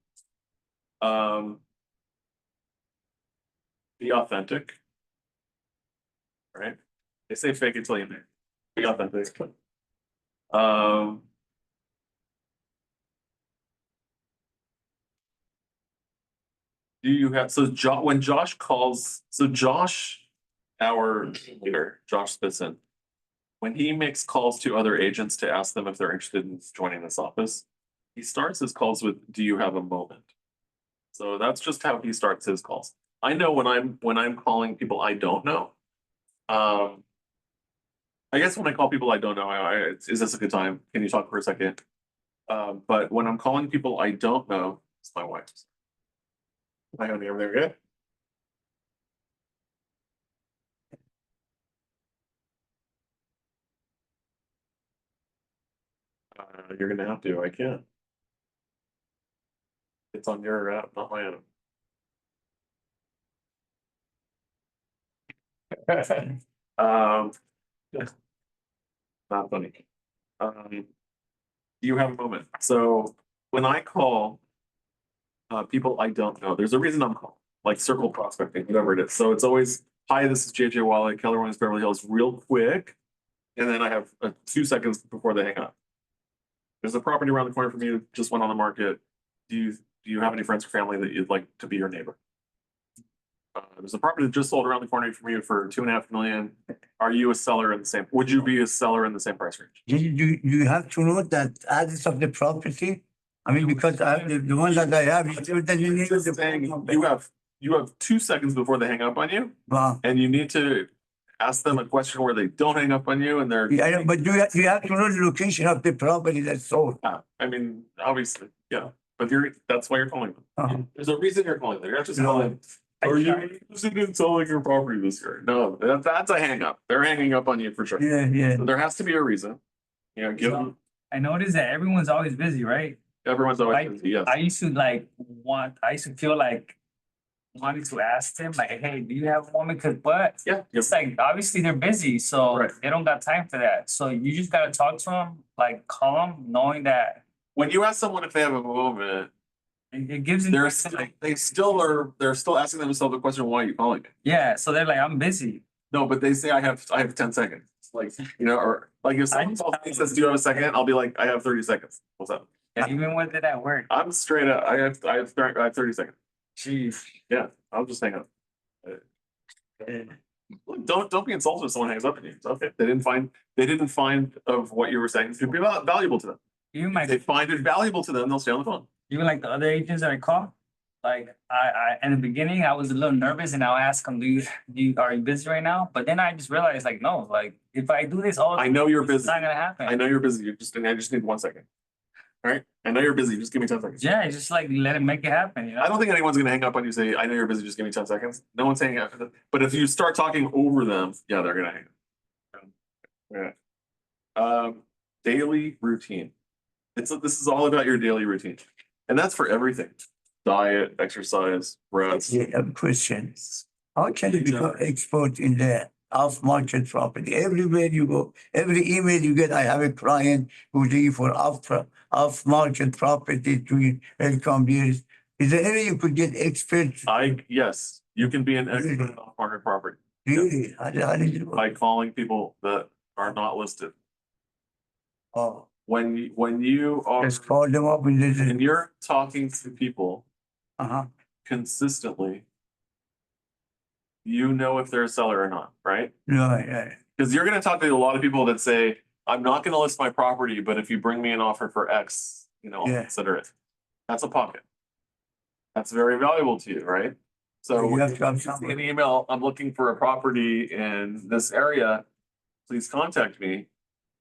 Be authentic. Right? They say fake it till you make it. Be authentic. Do you have, so when Josh calls, so Josh, our leader, Josh Spitzen, when he makes calls to other agents to ask them if they're interested in joining this office, he starts his calls with, "Do you have a moment?" So that's just how he starts his calls. I know when I'm calling people I don't know. I guess when I call people I don't know, is this a good time? Can you talk for a second? But when I'm calling people I don't know, it's my wife. Hi, honey, everything good? You're gonna have to, I can't. It's on your app, not my own. Not funny. Do you have a moment? So when I call people I don't know, there's a reason I'm calling, like circle prospecting, whatever it is. So it's always, "Hi, this is JJ Wallack, Keller Williams, Beverly Hills," real quick. And then I have 2 seconds before they hang up. "There's a property around the corner from you, just went on the market. Do you have any friends or family that you'd like to be your neighbor? There's a property that just sold around the corner from you for 2.5 million. Are you a seller in the same, would you be a seller in the same price range?" You have to know that address of the property. I mean, because I have the one that I have, it's written in the Just saying, you have 2 seconds before they hang up on you, Wow. and you need to ask them a question where they don't hang up on you and they're, Yeah, I know, but you have to know the location of the property that's sold. I mean, obviously, yeah, but that's why you're calling them. Uh-huh. There's a reason you're calling them. You're not just No. calling, "Are you interested in selling your property this year?" No, that's a hang up. They're hanging up on you for sure. Yeah. So there has to be a reason. You know, give them, I noticed that everyone's always busy, right? everyone's always busy, yes. I used to feel like wanting to ask them, like, "Hey, do you have a moment?" But Yeah, it's like, obviously they're busy, so Right. they don't got time for that. So you just gotta talk to them, like, call them, knowing that when you ask someone if they have a moment, it gives them. they're still asking themselves the question, "Why are you calling me?" Yeah, so they're like, "I'm busy." No, but they say I have 10 seconds. Like, or like if someone calls me and says, "Do you have a second?" I'll be like, "I have 30 seconds. What's up?" Yeah, even with it at work. I'm straight up. I have 30 seconds. Jeez. Yeah, I'll just hang up. Look, don't be insulted if someone hangs up on you. It's okay. They didn't find of what you were saying to be valuable to them. Even If they find it valuable to them, they'll stay on the phone. even like the other agents that I call, like in the beginning, I was a little nervous and I'll ask them, are you busy right now? But then I just realized, like, no, like, if I do this all. I know you're It's busy. not gonna happen. I know you're busy. I just need 1 second. All right. I know you're busy. Just give me 10 seconds. Yeah, just like let it make it happen, you know? I don't think anyone's gonna hang up on you and say, "I know you're busy, just give me 10 seconds." No one's hanging up. But if you start talking over them, yeah, they're gonna hang up. Yeah. Daily routine. This is all about your daily routine. And that's for everything. Diet, exercise, rest. Yeah, I have a question. How can you become expert in the off-market property? Everywhere you go, every email you get, I have a client who's looking for off-market property to welcome years. Is there any you could get experts? Yes, you can be an expert on market property Really? How did you? by calling people that are not listed. Oh, When you are, just call them up and listen. and you're talking to people Uh-huh. consistently, you know if they're a seller or not, right? Right. Because you're gonna talk to a lot of people that say, "I'm not gonna list my property, but if you bring me an offer for X, I'll Yeah. consider it." That's a pocket. That's very valuable to you, right? So You when have you to have get something. an email, "I'm looking for a property in this area, please contact me."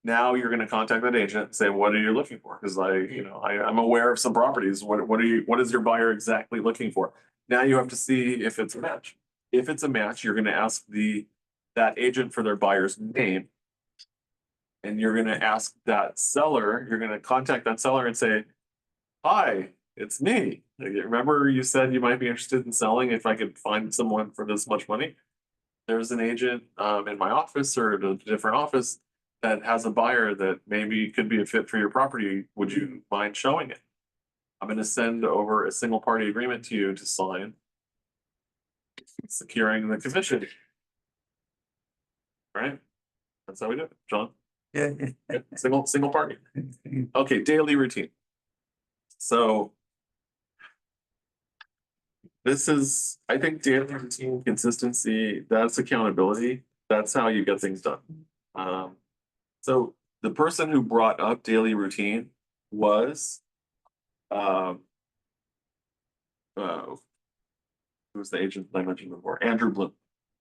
Now you're gonna contact that agent and say, what are you looking for? Cause I'm aware of some properties. What is your buyer exactly looking for? Now you have to see if it's a match. If it's a match, you're gonna ask that agent for their buyer's name. And you're gonna ask that seller, you're gonna contact that seller and say, hi, it's me. Like, remember you said you might be interested in selling if I could find someone for this much money? There's an agent in my office or at a different office that has a buyer that maybe could be a fit for your property. Would you mind showing it? I'm gonna send over a single party agreement to you to sign, securing the commission. Right? That's how we do it, John. Yeah. Okay, single party. Okay, daily routine. So this is, I think daily routine consistency, that's accountability. That's how you get things done. So the person who brought up daily routine was who's the agent that I mentioned before? Andrew Bloom.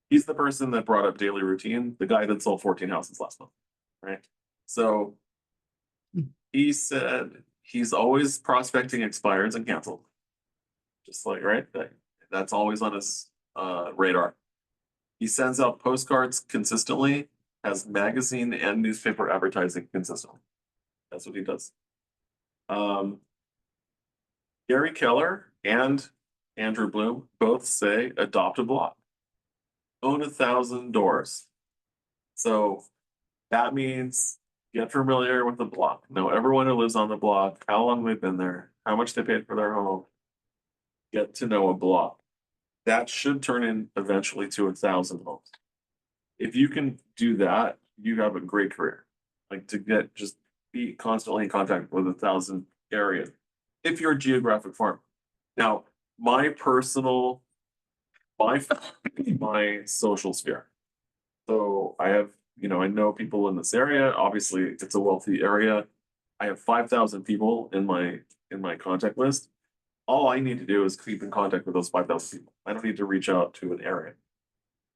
He's the person that brought up daily routine, the guy that sold 14 houses last month, right? So he said he's always prospecting expireds and canceled. Just like, right? That's always on his radar. He sends out postcards consistently, has magazine and newspaper advertising consistently. That's what he does. Gary Keller and Andrew Bloom both say adopt a block. Own 1,000 doors. So that means get familiar with the block. Know everyone who lives on the block, how long they've been there, how much they paid for their home. Get to know a block. That should turn in eventually to 1,000 homes. If you can do that, you have a great career. Like to just be constantly in contact with 1,000 areas. If you're a geographic farm. Now, my social sphere. So I have, I know people in this area. Obviously, it's a wealthy area. I have 5,000 people in my contact list. All I need to do is keep in contact with those 5,000 people. I don't need to reach out to an area.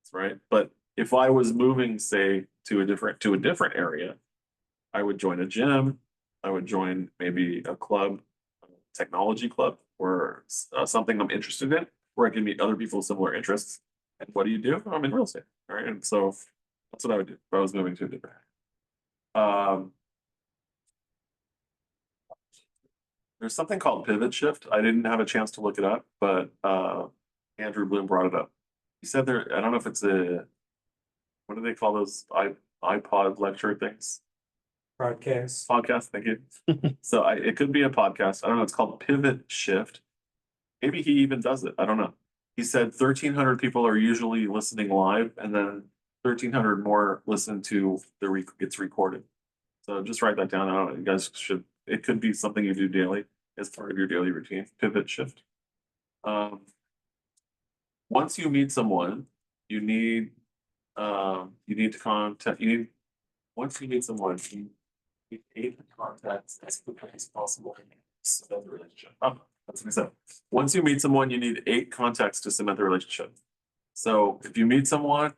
That's right. But if I was moving, say, to a different area, I would join a gym. I would join maybe a club, technology club, or something I'm interested in, where I can meet other people with similar interests. And what do? I'm in real estate. All right. And so that's what I would do if I was moving to a different area. There's something called pivot shift. I didn't have a chance to look it up, but Andrew Bloom brought it up. He said I don't know if it's what do they call those iPod lecture things? Podcast, thank you. So it could be a podcast. I don't know. It's called Pivot Shift. Maybe he even does it. I don't know. He said 1,300 people are usually listening live, and then 1,300 more listen to gets recorded. So just write that down. I don't know. You guys should. It could be something you do daily as part of your daily routine. Pivot shift. Once you meet someone, you need to contact. Once you meet someone, you need 8 contacts as quickly as possible to cement the relationship. That's what he said. Once you meet someone, you need 8 contacts to cement the relationship. So if you meet someone,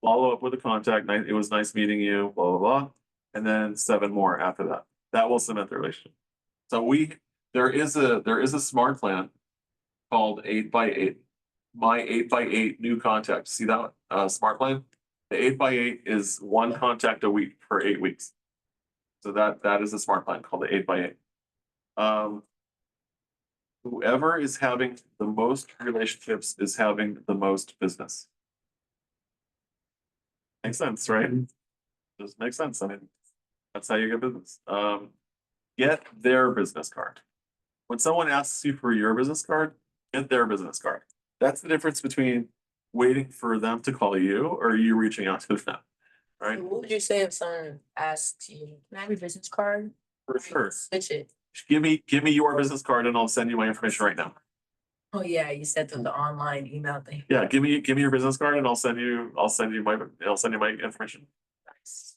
follow up with a contact. It was nice meeting you. Blah blah blah, and then 7 more after that. That will cement the relationship. So there is a smart plan called 8x8. My 8x8 new contact. See that smart plan? The 8x8 is 1 contact a week for 8 weeks. So that is a smart plan called the 8x8. Whoever is having the most relationships is having the most business. Makes sense, right? Just makes sense. I mean, that's how you get business. Get their business card. When someone asks you for your business card, get their business card. That's the difference between waiting for them to call you or you reaching out to them. All right. What would you say if someone asked you, can I have your business card? For sure. Switch it. Give me your business card and I'll send you my information right now. Oh yeah, you said the online email thing. Yeah, give me your business card and I'll send you my information. Nice.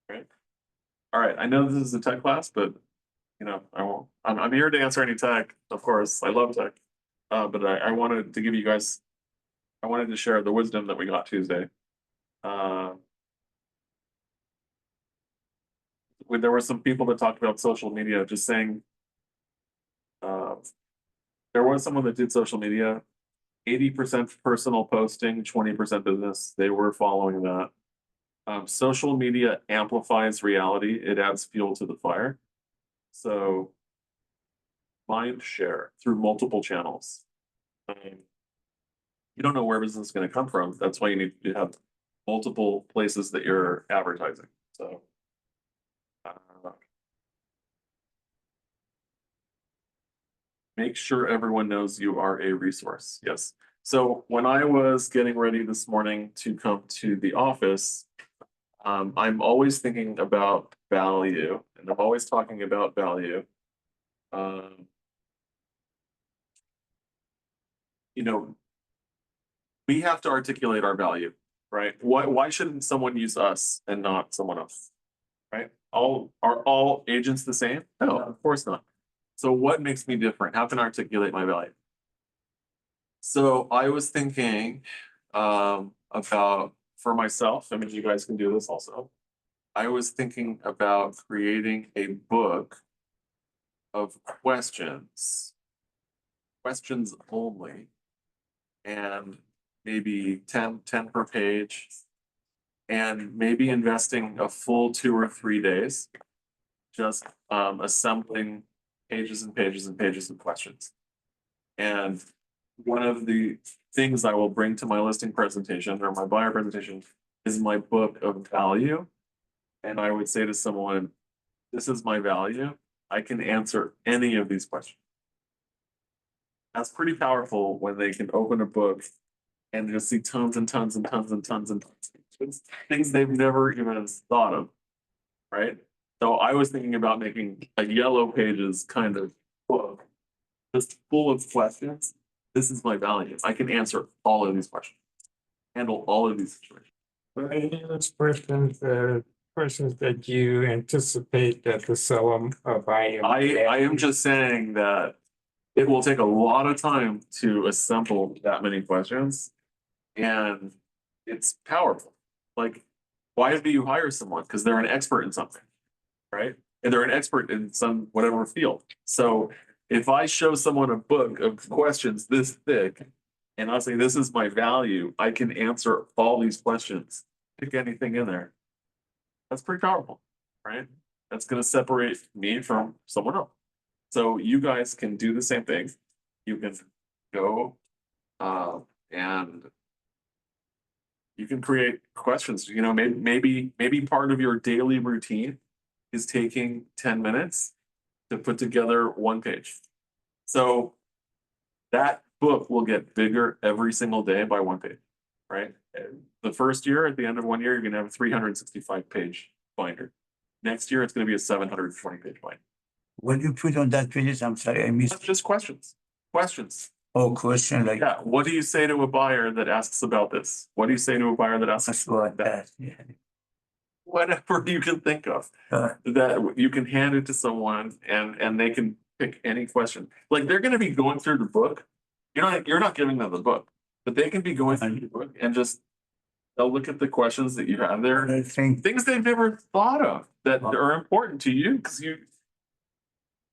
Right. All right. I know this is a tech class, but I won't. I'm here to answer any tech, of course. I love tech. But I wanted to give you guys. I wanted to share the wisdom that we got Tuesday. when there were some people that talked about social media, just saying. There was someone that did social media, 80% personal posting, 20% business. They were following that. Social media amplifies reality. It adds fuel to the fire. So mind share through multiple channels. You don't know where business is going to come from. That's why you need to have multiple places that you're advertising. So make sure everyone knows you are a resource. Yes. So when I was getting ready this morning to come to the office, I'm always thinking about value, and I'm always talking about value. You know, we have to articulate our value, right? Why shouldn't someone use us and not someone else? Right? Are all agents the same? No, of course not. So what makes me different? How can I articulate my value? So I was thinking about for myself, I mean, you guys can do this also. I was thinking about creating a book of questions only, and maybe 10 per page, and maybe investing a full 2 or 3 days, just assembling pages and pages and pages of questions. And one of the things I will bring to my listing presentation or my buyer presentation is my book of value. And I would say to someone, this is my value. I can answer any of these questions. That's pretty powerful when they can open a book and just see tons and tons and tons and tons and tons of things they've never even thought of, right? So I was thinking about making a yellow pages kind of book, just full of questions. This is my value. I can answer all of these questions, handle all of these situations. But any of those questions that you anticipate that the seller or buyer. I am just saying that it will take a lot of time to assemble that many questions. And it's powerful. Like, why do you hire someone? Because they're an expert in something, right? And they're an expert in some whatever field. So if I show someone a book of questions this thick, and I say, this is my value, I can answer all these questions, pick anything in there. That's pretty powerful, right? That's going to separate me from someone else. So you guys can do the same thing. You can go and you can create questions. You know, maybe part of your daily routine is taking 10 minutes to put together one page. So that book will get bigger every single day by one page, right? And the first year, at the end of 1 year, you're gonna have a 365 page binder. Next year, it's gonna be a 720 page binder. What do you put on that pages? I'm sorry, I missed. That's just questions. Questions. Oh, question like. Yeah. What do you say to a buyer that asks about this? What do you say to a buyer that asks That's about what that? yeah. Whatever you can think of. That you can hand it to someone and they can pick any question. Like they're gonna be going through the book. You're not giving them the book, but they can be going through the book and just they'll look at the questions that you have there, I think, things they've never thought of that are important to you because you.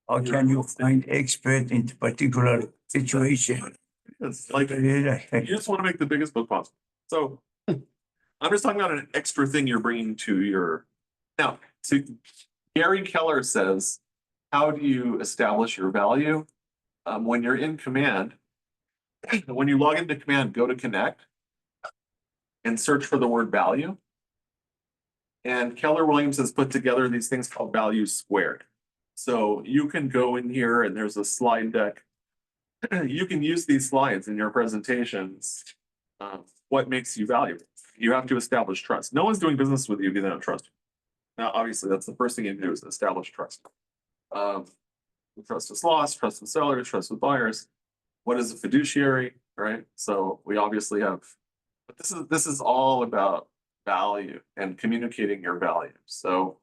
how can you find expert in particular situation? It's like you just want to make the biggest book possible. So I'm just talking about an extra thing you're bringing to your. Now, Gary Keller says, how do you establish your value? When you're in command, when you log into command, go to connect and search for the word value. And Keller Williams has put together these things called value squared. So you can go in here and there's a slide deck. You can use these slides in your presentations. What makes you valuable? You have to establish trust. No one's doing business with you if they don't trust you. Now, obviously, that's the first thing you do is establish trust. Trust is lost, trust with sellers, trust with buyers. What is a fiduciary, right? So we obviously have, but this is all about value and communicating your value. So,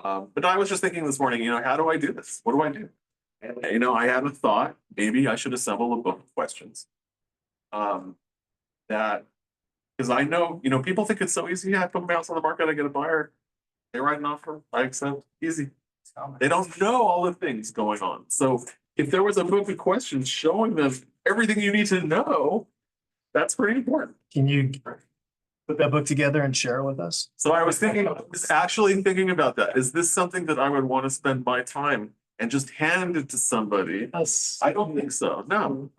but I was just thinking this morning, how do I do this? What do I do? And, I had a thought, maybe I should assemble a book of questions. That, because I know, people think it's so easy. I put my house on the market, I get a buyer. They write an offer, I accept, easy. They don't know all the things going on. So if there was a book of questions showing them everything you need to know, that's pretty important. Can you put that book together and share it with us? So I was actually thinking about that. Is this something that I would want to spend my time and just hand it to somebody? Yes. I don't think so, no.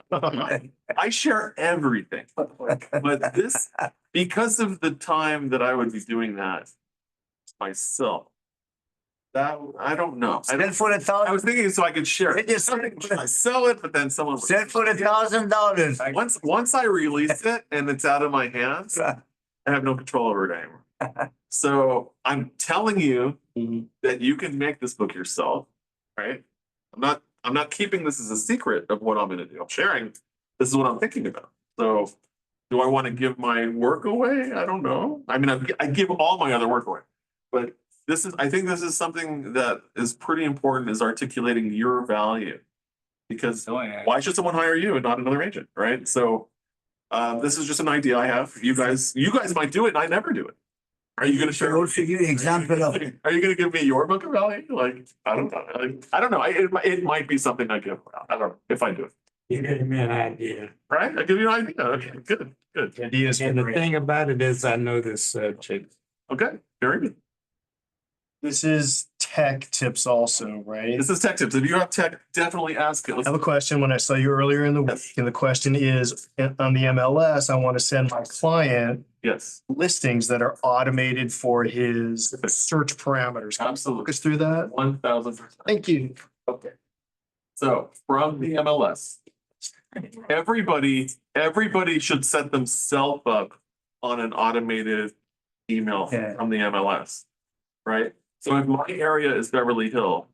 I share everything, but this, because of the time that I would be doing that myself. That, I don't know. Sell for I $1,000. was thinking so I could share It it. is- I sell it, but then someone. would- Sell for $1,000. Once I release it and it's out of my hands, I have no control over it anymore. So I'm telling you that you can make this book yourself, right? I'm not keeping this as a secret of what I'm gonna do. I'm sharing, this is what I'm thinking about. So do I want to give my work away? I don't know. I mean, I give all my other work away. But I think this is something that is pretty important, is articulating your value. Because why should someone hire you and not another agent, right? So this is just an idea I have. You guys might do it and I never do it. Are you gonna share? Also give you example of Are you gonna give me your book of value? Like, I don't know. I don't know. It might be something I give out. I don't know if I do it. You gave me an idea. Right? I give you an idea. Okay, good. Ideas. And the thing about it is I know this subject. Okay, very good. This is tech tips also, right? This is tech tips. If you have tech, definitely ask it. I have a question. When I saw you earlier in the week, and the question is, on the MLS, I want to send my client Yes, listings that are automated for his search parameters. Can you walk absolutely. us through that? 1000%. Thank you. Okay. So from the MLS, everybody should set themselves up on an automated email Yeah. from the MLS, right? So if my area is Beverly Hill,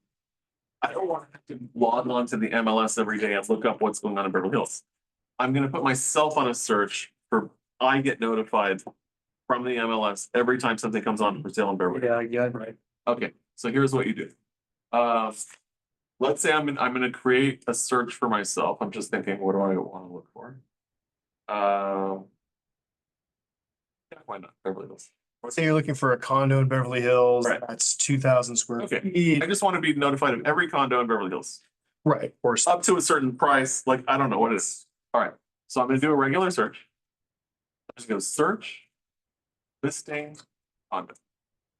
I don't want to have to log on to the MLS every day and look up what's going on in Beverly Hills. I'm gonna put myself on a search for, I get notified from the MLS every time something comes on for sale in Beverly Hills. Yeah, right. Okay, so here's what you do. Let's say I'm gonna create a search for myself. I'm just thinking, what do I want to look for? Yeah, why not Beverly Hills? Say you're looking for a condo in Beverly Hills, Right. that's 2,000 square Okay. feet. I just want to be notified of every condo in Beverly Hills, Right, or up to a certain price, like, I don't know what it is. All right, so I'm gonna do a regular search. I'm just gonna search listing condo.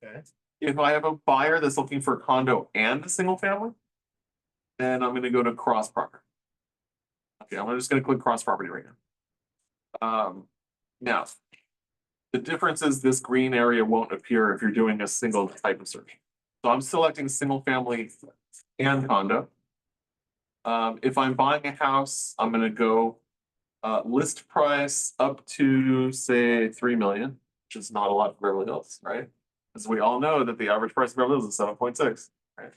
Okay. If I have a buyer that's looking for a condo and a single family, then I'm gonna go to cross property. Okay, I'm just gonna click cross property right now. Now, the difference is this green area won't appear if you're doing a single type of search. So I'm selecting single family and condo. If I'm buying a house, I'm gonna go list price up to, say, 3 million, which is not a lot for Beverly Hills, right? As we all know that the average price of Beverly Hills is 7.6, right?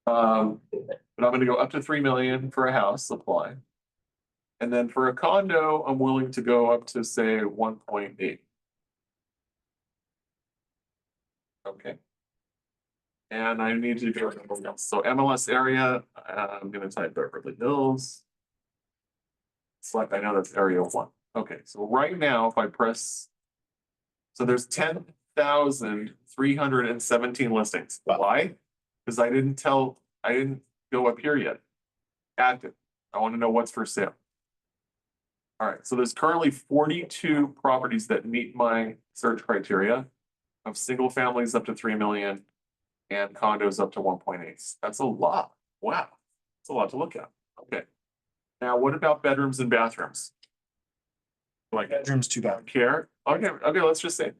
But I'm gonna go up to 3 million for a house, apply. And then for a condo, I'm willing to go up to, say, 1.8. Okay. And I need to do something else. So MLS area, I'm gonna type Beverly Hills. Select, I know that's area 1. Okay, so right now, if I press, so there's 10,317 listings. Why? Because I didn't go up here yet. Active. I want to know what's for sale. All right, so there's currently 42 properties that meet my search criteria of single families up to 3 million and condos up to 1.8. That's a lot. Wow, that's a lot to look at. Okay. Now, what about bedrooms and bathrooms? Like bedrooms, 2 bathrooms. care? Okay, let's just say.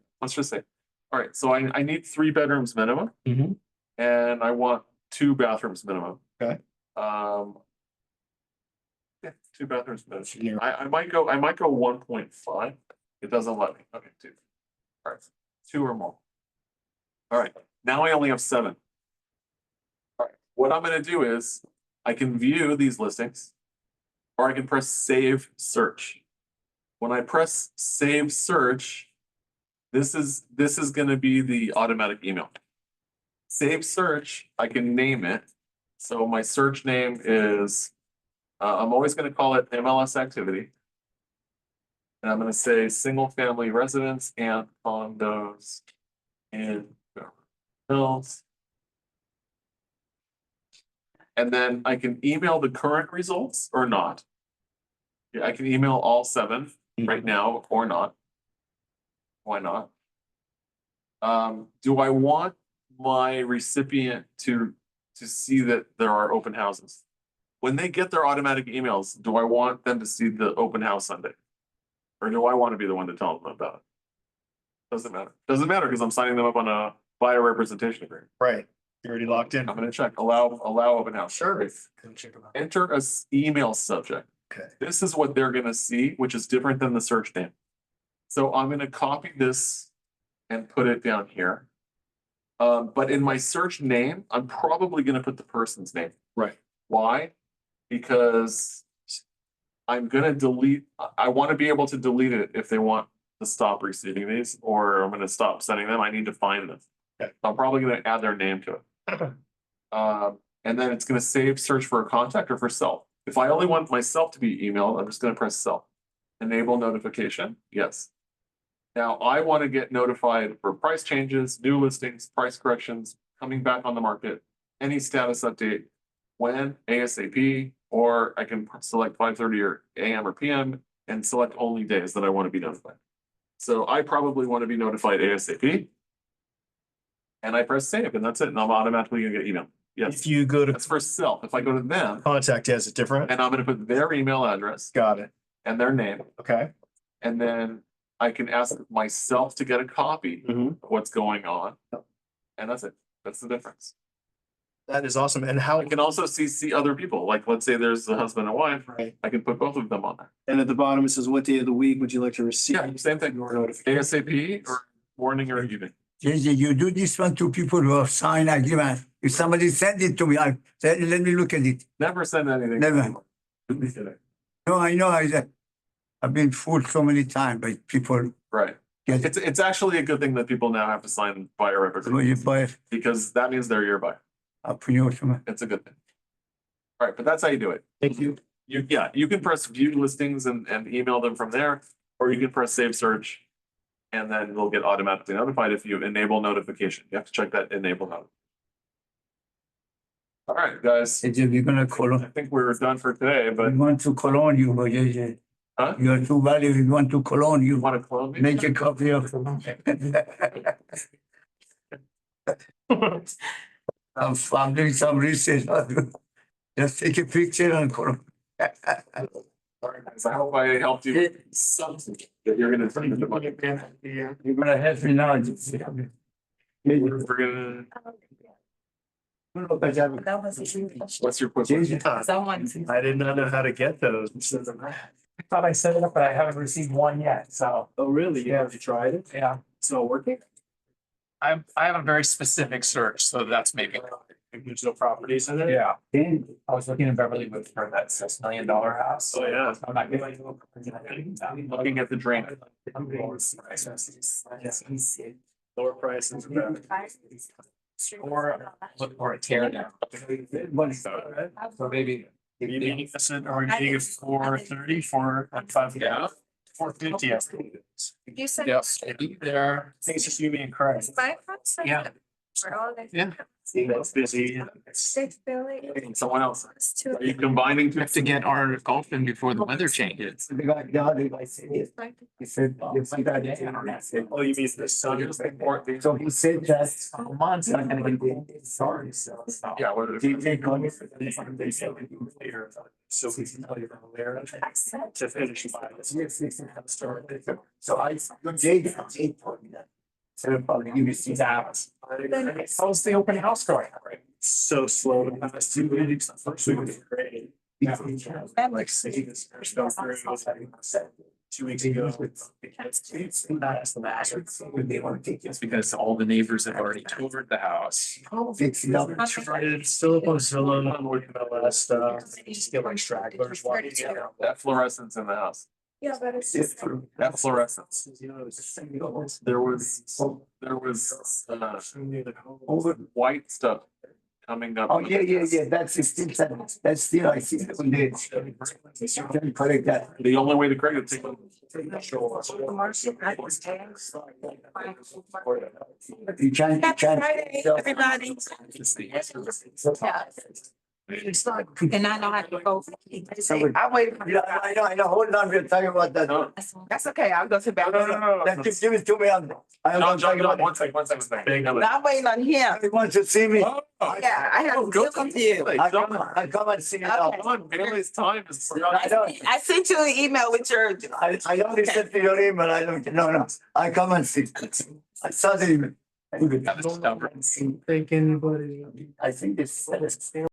All right, so I need 3 bedrooms minimum. Mhm. And I want 2 bathrooms minimum. Okay. Yeah, 2 bathrooms minimum. Yeah. I might go 1.5. It doesn't let me. Okay, 2. All right, 2 or more. All right, now I only have 7. All right, what I'm gonna do is I can view these listings, or I can press save search. When I press save search, this is gonna be the automatic email. Save search, I can name it. So my search name is, I'm always gonna call it MLS activity. And I'm gonna say single family residence and condos in else. And then I can email the current results or not. Yeah, I can email all 7 right now or not. Why not? Do I want my recipient to see that there are open houses? When they get their automatic emails, do I want them to see the open house Sunday? Or do I want to be the one to tell them about it? Doesn't matter. Doesn't matter because I'm signing them up on a buyer representation agreement. Right. You already locked in. I'm gonna check, allow open house. Sure. Great. Enter a email subject. Okay. This is what they're gonna see, which is different than the search name. So I'm gonna copy this and put it down here. But in my search name, I'm probably gonna put the person's name. Right. Why? Because I'm gonna delete, I wanna be able to delete it if they want to stop receiving these, or I'm gonna stop sending them. I need to find them. Okay. I'm probably gonna add their name to it. And then it's gonna save search for a contact or for self. If I only want myself to be emailed, I'm just gonna press self. Enable notification, yes. Now I wanna get notified for price changes, new listings, price corrections, coming back on the market, any status update, when ASAP, or I can select 5:30 or AM or PM and select only days that I wanna be notified. So I probably wanna be notified ASAP. And I press save and that's it, and I'm automatically gonna get email. Yes, If you go to that's for self. If I go to them contact, is it different? and I'm gonna put their email address Got it. and their name, Okay. and then I can ask myself to get a copy Mhm. of what's going on. And that's it. That's the difference. That is awesome. And how, I can also see other people, like let's say there's a husband and wife, right. I can put both of them on there. And at the bottom, it says, what day of the week would you like to receive? Yeah, same thing. Your notification. ASAP or morning or evening. JJ, you do this one to people who have signed agreement. If somebody send it to me, I say, let me look at it. Never send anything. Never. No, I know I've been fooled so many times by people. Right. Get It's actually a good thing that people now have to sign buyer you representation buy because that means they're your buyer. a promotion. It's a good thing. All right, but that's how you do it. Thank you. You can press view listings and email them from there, or you can press save search. And then they'll get automatically notified if you enable notification. You have to check that enable note. All right, guys, JJ, we're gonna call I on. think we're done for today, We but want to call on you, JJ. Huh? You are too valuable. We want to call on you you. want to clone me? Make a copy of. I'm doing some research. Just take a picture and call. All right, guys, I hope I helped you with something that you're gonna turn into money. You're gonna help me now. We're gonna, That was a huge question. what's your question? Someone. I did not know how to get those. I thought I set it up, but I haven't received one yet, so. Oh, really? Yeah. Have you tried it? Yeah. It's not working? I have a very specific search, so that's maybe. There's no properties in it? Yeah. I was looking in Beverly Hills for that $6 million house. Oh, yeah. I'm not getting. Looking at the drain. Lower prices. Or look for a tear down. So maybe. Are you meeting us at, are we meeting at 4:30 for 5? Yeah. 4:50. You said. Yep, maybe there. I think it's just you being correct. Five months? Yeah. We're all there. Yeah. It's busy. Six billion. Someone else. It's two. Are you combining We two? have to get our golf in before the weather changes. Oh, you mean the sun? So he said that. Months, I'm gonna get. Sorry, so it's not. Yeah, what are He take on it. So we can tell you aware to finish by this. So I, JJ, so probably give you 6 hours. How's the open house going? So slow. The past 2 weeks, the first week was great. Yeah. Like seeing this first go through. 2 weeks ago. That's the master. They want to take It's because all the neighbors have already toured the house. Fix it up. It's still up on Zillow, I'm working on that stuff. Just get like stragglers walking around. that fluorescence in the house? Yeah, but it's just. That fluorescence. There was Over white stuff coming up. Oh, with- yeah, that's still, that's still, I see it on there. You can correct that. The only way to correct it, You can't. Everybody. And I know how to go. I wait. Yeah, I know, hold on, we'll talk about that. No. That's okay, I'll go to back. Then give it to me, I'm John, gonna talk John, about it. one second. Big number. I'm waiting on him. He wants to see me. Yeah, I have to Go deal with you. I come and see you now. Okay. Come on, Bailey's time is. I don't, I sent you an email with your. I don't listen to your email, I don't, no, I come and see. I saw the email. That was stubborn. Think anybody. I think it's.